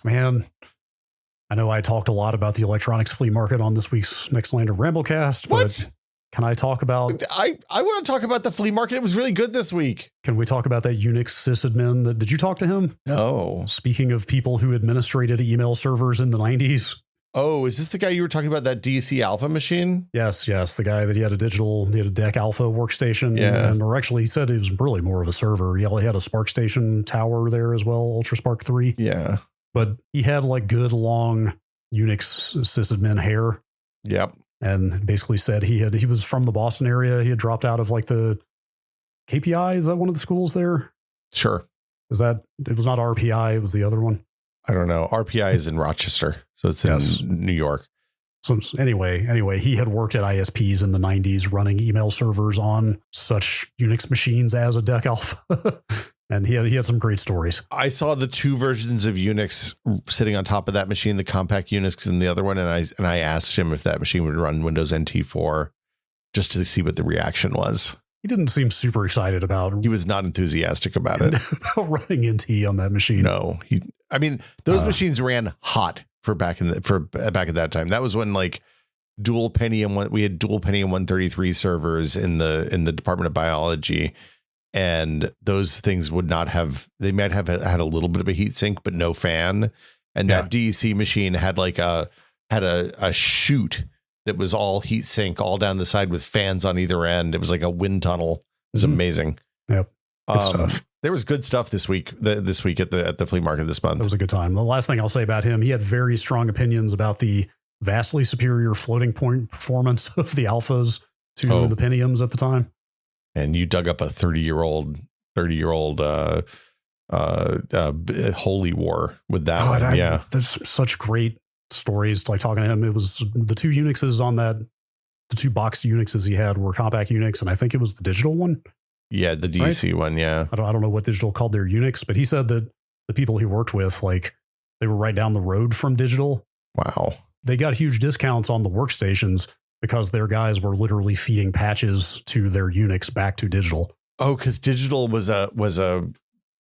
Man, I know I talked a lot about the electronics flea market on this week's Next Land of Ramblecast, but can I talk about... I want to talk about the flea market. It was really good this week. Can we talk about that Unix sysadmin? Did you talk to him? No. Speaking of people who administrated email servers in the 90s. Oh, is this the guy you were talking about, that DC Alpha machine? Yes. The guy that he had a DEC Alpha workstation. Yeah. Or actually, he said it was really more of a server. He had a SparkStation tower there as well, UltraSpark 3. Yeah. But he had like good long Unix sysadmin hair. Yep. And basically said he was from the Boston area. He had dropped out of like the KPI. Is that one of the schools there? Sure. It was not RPI. It was the other one. I don't know. RPI is in Rochester. So it's in New York. So anyway, he had worked at ISPs in the 90s running email servers on such Unix machines as a DEC Alpha. And he had some great stories. I saw the two versions of Unix sitting on top of that machine, the compact Unix and the other one. And I asked him if that machine would run Windows NT4 just to see what the reaction was. He didn't seem super excited about. He was not enthusiastic about it. About running NT on that machine. No, those machines ran hot for back at that time. That was when like we had dual Pentium 133 servers in the Department of Biology. And those things they might have had a little bit of a heat sink, but no fan. And that DEC machine had like a chute that was all heat sink all down the side with fans on either end. It was like a wind tunnel. It was amazing. Yep. Good stuff. There was good stuff this week at the flea market this month. It was a good time. The last thing I'll say about him, he had very strong opinions about the vastly superior floating point performance of the alphas to the Pentiums at the time. And you dug up a 30-year-old holy war with that one. There's such great stories like talking to him. It was the two Unixes on that, the two boxed Unixes he had were compact Unix, and I think it was the digital one. Yeah, the DC one. Yeah, I don't know what digital called their Unix, but he said that the people he worked with, like, they were right down the road from digital. Wow, they got huge discounts on the workstations because their guys were literally feeding patches to their Unix back to digital. Oh, because digital was a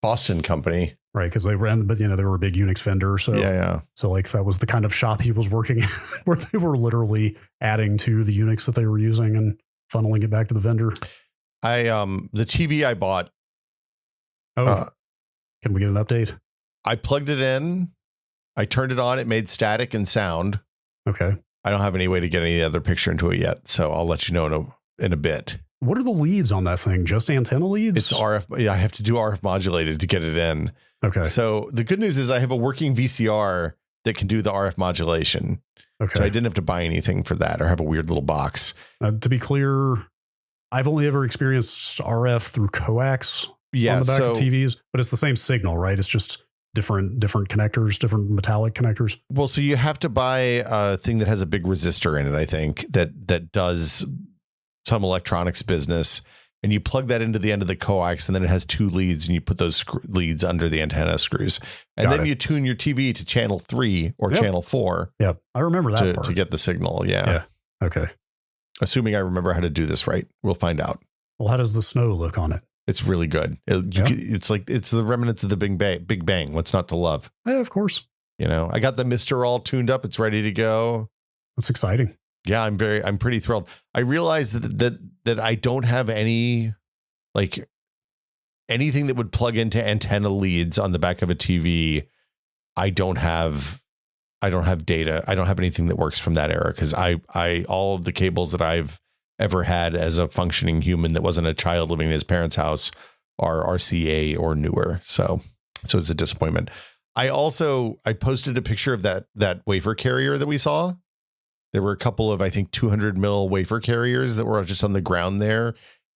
Boston company. Right, because they were a big Unix vendor. So yeah. So like that was the kind of shop he was working in, where they were literally adding to the Unix that they were using and funneling it back to the vendor. The TV I bought. Can we get an update? I plugged it in. I turned it on. It made static and sound. Okay. I don't have any way to get any other picture into it yet, so I'll let you know in a bit. What are the leads on that thing? Just antenna leads? It's RF. Yeah, I have to do RF modulated to get it in. Okay. So the good news is I have a working VCR that can do the RF modulation. Okay. So I didn't have to buy anything for that or have a weird little box. To be clear, I've only ever experienced RF through coax on the back of TVs, but it's the same signal, right? It's just different connectors, different metallic connectors. Well, so you have to buy a thing that has a big resistor in it, I think, that does some electronics business. And you plug that into the end of the coax, and then it has two leads, and you put those leads under the antenna screws. And then you tune your TV to channel 3 or channel 4. Yep. I remember that part. To get the signal. Yeah. Okay. Assuming I remember how to do this right. We'll find out. Well, how does the snow look on it? It's really good. It's the remnants of the Big Bang. What's not to love? Yeah, of course. I got the Mister all tuned up. It's ready to go. That's exciting. Yeah, I'm pretty thrilled. I realized that I don't have any, like, anything that would plug into antenna leads on the back of a TV. I don't have data. I don't have anything that works from that era, because I all of the cables that I've ever had as a functioning human that wasn't a child living in his parents' house are RCA or newer. So it's a disappointment. I posted a picture of that wafer carrier that we saw. There were a couple of, I think, 200 mil wafer carriers that were just on the ground there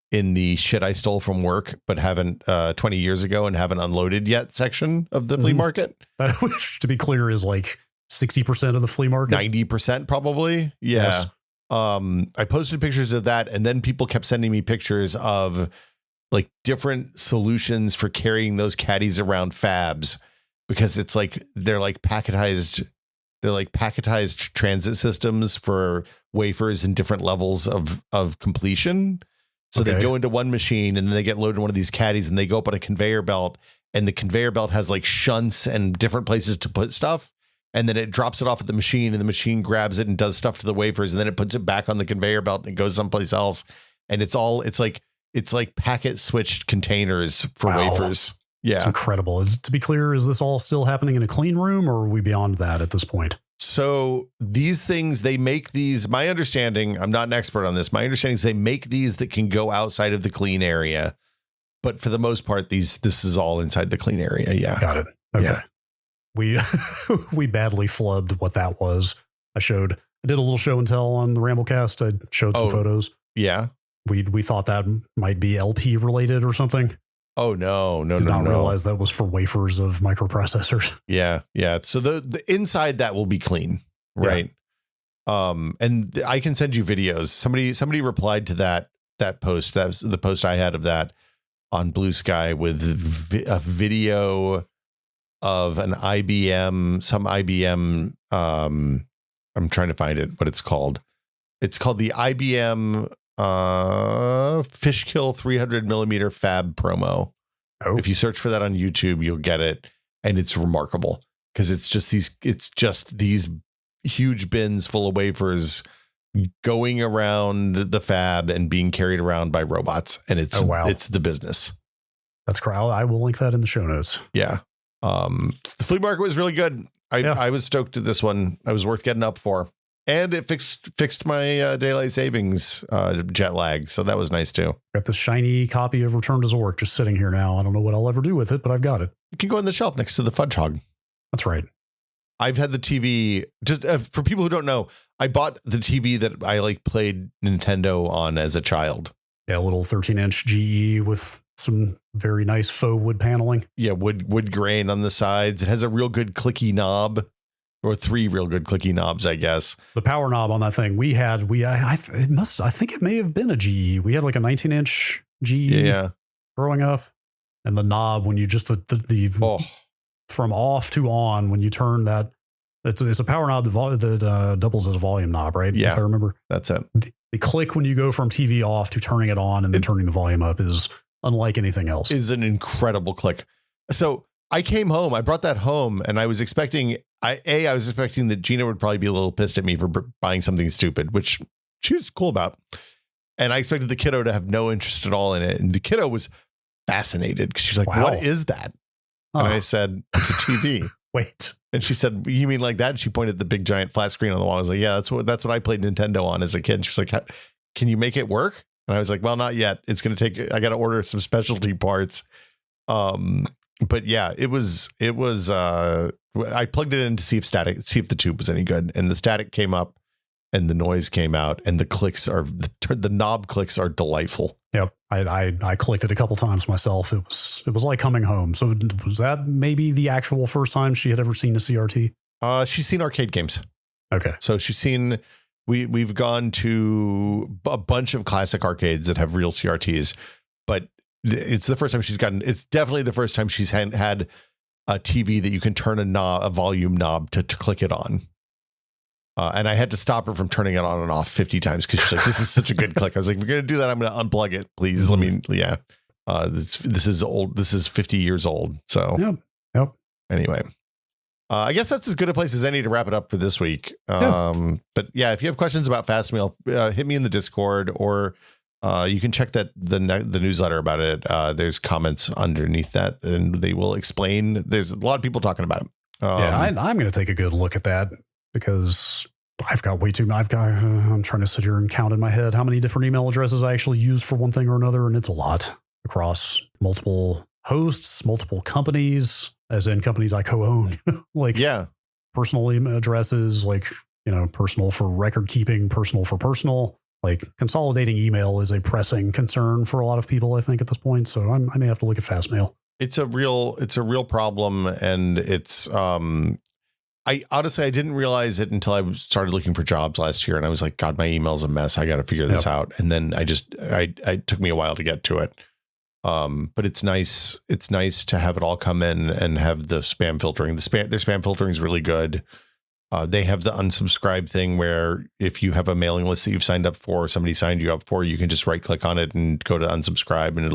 in the shit I stole from work, but haven't 20 years ago and haven't unloaded yet section of the flea market. Which, to be clear, is like 60% of the flea market. 90% probably. Yeah. Yes. I posted pictures of that, and then people kept sending me pictures of like different solutions for carrying those caddies around fabs, because it's like they're like packetized transit systems for wafers in different levels of completion. So they go into one machine, and then they get loaded in one of these caddies, and they go up on a conveyor belt, and the conveyor belt has like shunts and different places to put stuff. And then it drops it off at the machine, and the machine grabs it and does stuff to the wafers, and then it puts it back on the conveyor belt and it goes someplace else. And it's like packet switched containers for wafers. Yeah. It's incredible. To be clear, is this all still happening in a clean room, or are we beyond that at this point? So these things, they make these, my understanding, I'm not an expert on this. My understanding is they make these that can go outside of the clean area. But for the most part, this is all inside the clean area. Yeah. Got it. Okay. Yeah. We badly flubbed what that was. I did a little show and tell on the Ramblecast. I showed some photos. Yeah. We thought that might be LP related or something. Oh, no. Did not realize that was for wafers of microprocessors. Yeah. Yeah. So the inside that will be clean. Right. And I can send you videos. Somebody replied to that post. That was the post I had of that on Blue Sky with a video of an IBM, some IBM. I'm trying to find it, what it's called. It's called the IBM Fishkill 300 millimeter fab promo. Oh. If you search for that on YouTube, you'll get it. And it's remarkable because it's just these huge bins full of wafers going around the fab and being carried around by robots. And it's the business. That's correct. I will link that in the show notes. Yeah. The flea market was really good. I was stoked at this one. I was worth getting up for. And it fixed my daylight savings jet lag. So that was nice too. Got this shiny copy of Return to Zork just sitting here now. I don't know what I'll ever do with it, but I've got it. You can go on the shelf next to the Fudge Hog. That's right. I've had the TV, just for people who don't know, I bought the TV that I played Nintendo on as a child. Yeah, a little 13-inch GE with some very nice faux wood paneling. Yeah, wood grain on the sides. It has a real good clicky knob, or 3 real good clicky knobs, I guess. The power knob on that thing I think it may have been a GE. We had like a 19-inch GE growing up, and the knob when you just from off to on, when you turn that, it's a power knob that doubles as a volume knob, right? Yeah, if I remember. That's it. The click when you go from TV off to turning it on and then turning the volume up is unlike anything else. Is an incredible click. So I came home, I brought that home, and I was expecting, I was expecting that Gina would probably be a little pissed at me for buying something stupid, which she was cool about. And I expected the kiddo to have no interest at all in it. And the kiddo was fascinated because she's like, wow. What is that? And I said, it's a TV. Wait. And she said, you mean like that? And she pointed at the big giant flat screen on the wall. I was like, yeah, that's what I played Nintendo on as a kid. And she's like, can you make it work? And I was like, well, not yet. It's going to take, I got to order some specialty parts. But yeah, it was, I plugged it in to see if the tube was any good. And the static came up and the noise came out, and the knob clicks are delightful. Yep. I clicked it a couple times myself. It was like coming home. So was that maybe the actual first time she had ever seen a CRT? She's seen arcade games. Okay. So she's seen, we've gone to a bunch of classic arcades that have real CRTs, but it's the first time it's definitely the first time she's had a TV that you can turn a volume knob to click it on. And I had to stop her from turning it on and off 50 times because she's like, this is such a good click. I was like, if you're going to do that, I'm going to unplug it, please. This is old. This is 50 years old. So yep. Anyway, I guess that's as good a place as any to wrap it up for this week. But yeah, if you have questions about Fast Mail, hit me in the Discord, or you can check the newsletter about it. There's comments underneath that, and they will explain. There's a lot of people talking about it. I'm going to take a good look at that, because I've got way too many. I'm trying to sit here and count in my head how many different email addresses I actually use for one thing or another. And it's a lot across multiple hosts, multiple companies, as in companies I co-own, personal email addresses, personal for record keeping, personal for personal. Consolidating email is a pressing concern for a lot of people, I think, at this point. So I may have to look at Fast Mail. It's a real problem. And it's, I didn't realize it until I started looking for jobs last year, and I was like, God, my email's a mess. I got to figure this out. And then I took me a while to get to it. But it's nice. It's nice to have it all come in and have the spam filtering. Their spam filtering is really good. They have the unsubscribe thing where if you have a mailing list that you've signed up for, somebody signed you up for, you can just right click on it and go to unsubscribe, and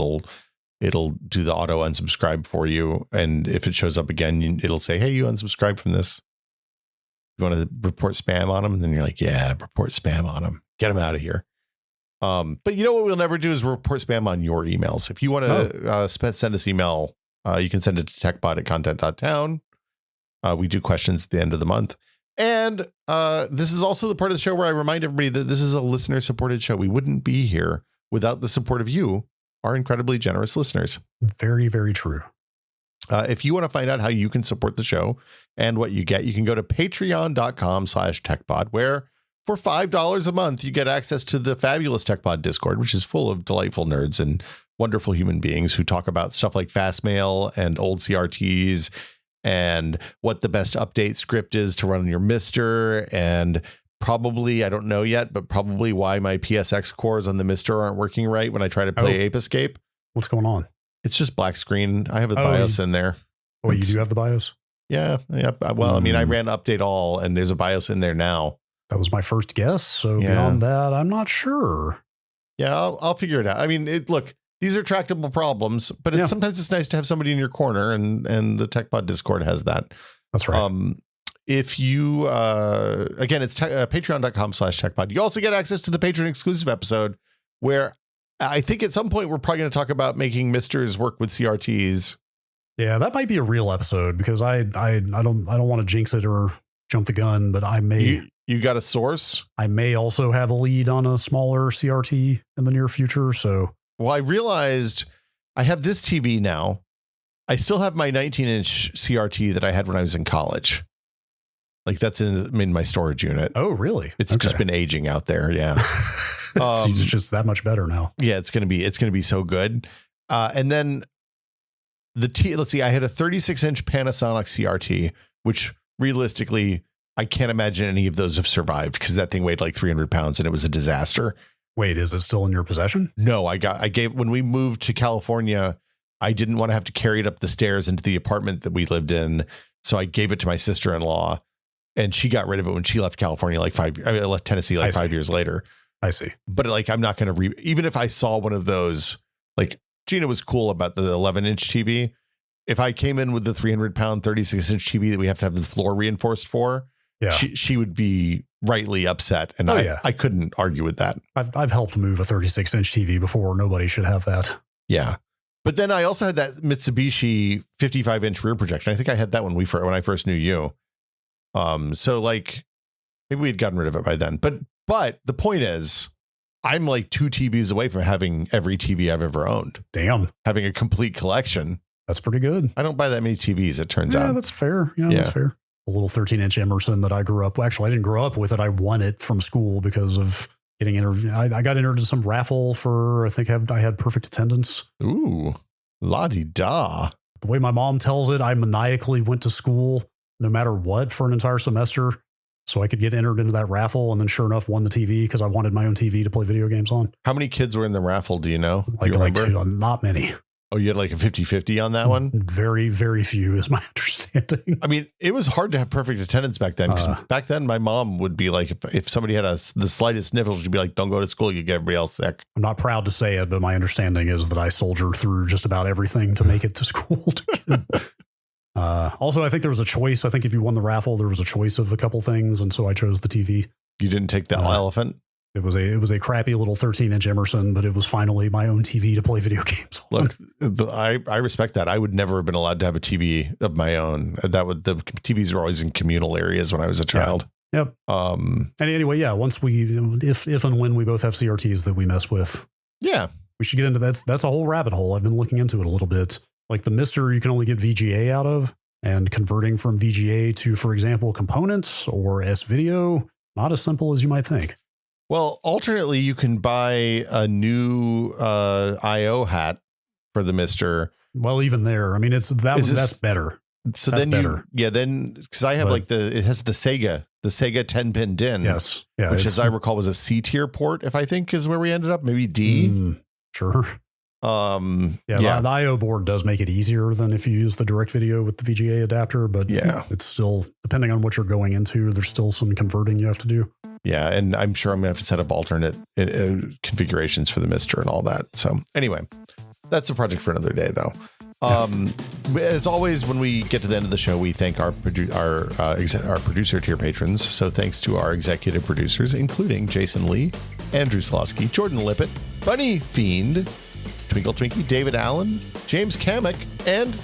it'll do the auto unsubscribe for you. And if it shows up again, it'll say, hey, you unsubscribed from this. You want to report spam on them? And then you're like, yeah, report spam on them. Get them out of here. But you know what we'll never do is report spam on your emails. If you want to send us email, you can send it to techbot@content.town. We do questions at the end of the month. And this is also the part of the show where I remind everybody that this is a listener-supported show. We wouldn't be here without the support of you, our incredibly generous listeners. Very, very true. If you want to find out how you can support the show and what you get, you can go to patreon.com/techbot, where for $5 a month, you get access to the fabulous TechPod Discord, which is full of delightful nerds and wonderful human beings who talk about stuff like Fast Mail and old CRTs and what the best update script is to run on your Mister and probably, I don't know yet, but probably why my PSX cores on the Mister aren't working right when I try to play Ape Escape. What's going on? It's just black screen. I have a BIOS in there. Oh, you do have the BIOS? Yeah. Well, I mean, I ran update all, and there's a BIOS in there now. That was my first guess. So beyond that, I'm not sure. Yeah, I'll figure it out. I mean, look, these are tractable problems, but sometimes it's nice to have somebody in your corner, and the TechPod Discord has that. That's right. If you, again, it's patreon.com/TechPod. You also get access to the Patreon exclusive episode where I think at some point we're probably going to talk about making Misters work with CRTs. Yeah, that might be a real episode because I don't want to jinx it or jump the gun, but I may. You got a source? I may also have a lead on a smaller CRT in the near future. So, well, I realized I have this TV now. I still have my 19-inch CRT that I had when I was in college. Like that's in my storage unit. Oh, really? It's just been aging out there. Yeah. It's just that much better now. Yeah, it's gonna be so good. And then let's see, I had a 36-inch Panasonic CRT, which realistically, I can't imagine any of those have survived because that thing weighed like 300 pounds and it was a disaster. Wait, is it still in your possession? No, when we moved to California, I didn't want to have to carry it up the stairs into the apartment that we lived in. So I gave it to my sister-in-law and she got rid of it when she left California, I left Tennessee 5 years later. I see. But like, I'm not going to even if I saw one of those, like Gina was cool about the 11-inch TV. If I came in with the 300-pound 36-inch TV that we have to have the floor reinforced for, she would be rightly upset. And I couldn't argue with that. I've helped move a 36-inch TV before. Nobody should have that. Yeah. But then I also had that Mitsubishi 55-inch rear projection. I think I had that when I first knew you. So like maybe we had gotten rid of it by then. But the point is, I'm like 2 TVs away from having every TV I've ever owned. Damn. Having a complete collection. That's pretty good. I don't buy that many TVs, it turns out. Yeah, that's fair. Yeah, that's fair. A little 13-inch Emerson that I grew up. Well, actually, I didn't grow up with it. I won it from school because of getting entered. I got entered into some raffle for, I think I had perfect attendance. Ooh, la-di-da. The way my mom tells it, I maniacally went to school no matter what for an entire semester so I could get entered into that raffle, and then sure enough won the TV because I wanted my own TV to play video games on. How many kids were in the raffle? Do you know? Like 2, not many. Oh, you had like a 50-50 on that one? Very, very few is my understanding. I mean, it was hard to have perfect attendance back then. Because back then, my mom would be like, if somebody had the slightest sniffle, she'd be like, don't go to school. You get everybody else sick. I'm not proud to say it, but my understanding is that I soldiered through just about everything to make it to school. Also, I think there was a choice. I think if you won the raffle, there was a choice of a couple things. And so I chose the TV. You didn't take the elephant? It was a crappy little 13-inch Emerson, but it was finally my own TV to play video games on. Look, I respect that. I would never have been allowed to have a TV of my own. The TVs were always in communal areas when I was a child. Yeah. Yep. And anyway, once if and when we both have CRTs that we mess with, we should get into that. That's a whole rabbit hole. I've been looking into it a little bit. Like the Mister, you can only get VGA out of, and converting from VGA to, for example, components or S-video, not as simple as you might think. Well, alternately, you can buy a new I/O hat for the Mister. Well, even there, I mean, that's better. So that's then better. Because I have it has the Sega 10-pin DIN. Yes, which, as I recall, was a C tier port. If I think is where we ended up, maybe D. Sure. The I/O board does make it easier than if you use the direct video with the VGA adapter, but it's still, depending on what you're going into, there's still some converting you have to do. Yeah, and I'm sure I'm going to have to set up alternate configurations for the Mister and all that. So anyway, that's a project for another day, though. As always, when we get to the end of the show, we thank our producer tier patrons. So thanks to our executive producers, including Jason Lee, Andrew Slosky, Jordan Lippett, Bunny Fiend, Twinkle Twinkie, David Allen, James Kamek, and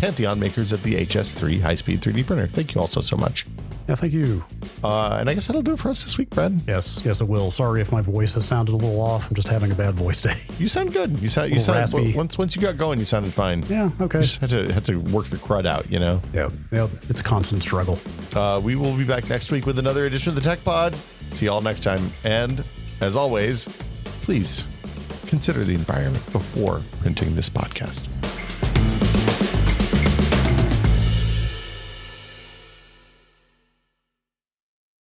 Pantheon makers of the HS3 high-speed 3D printer. Thank you all so much. Yeah, thank you. And I guess that'll do it for us this week, Brad. Yes, it will. Sorry if my voice has sounded a little off. I'm just having a bad voice day. You sound good. You sound raspy. Once you got going, you sounded fine. Yeah, okay. You just had to work the crud out, you know? Yeah, it's a constant struggle. We will be back next week with another edition of the Tech Pod. See you all next time. And as always, please consider the environment before printing this podcast.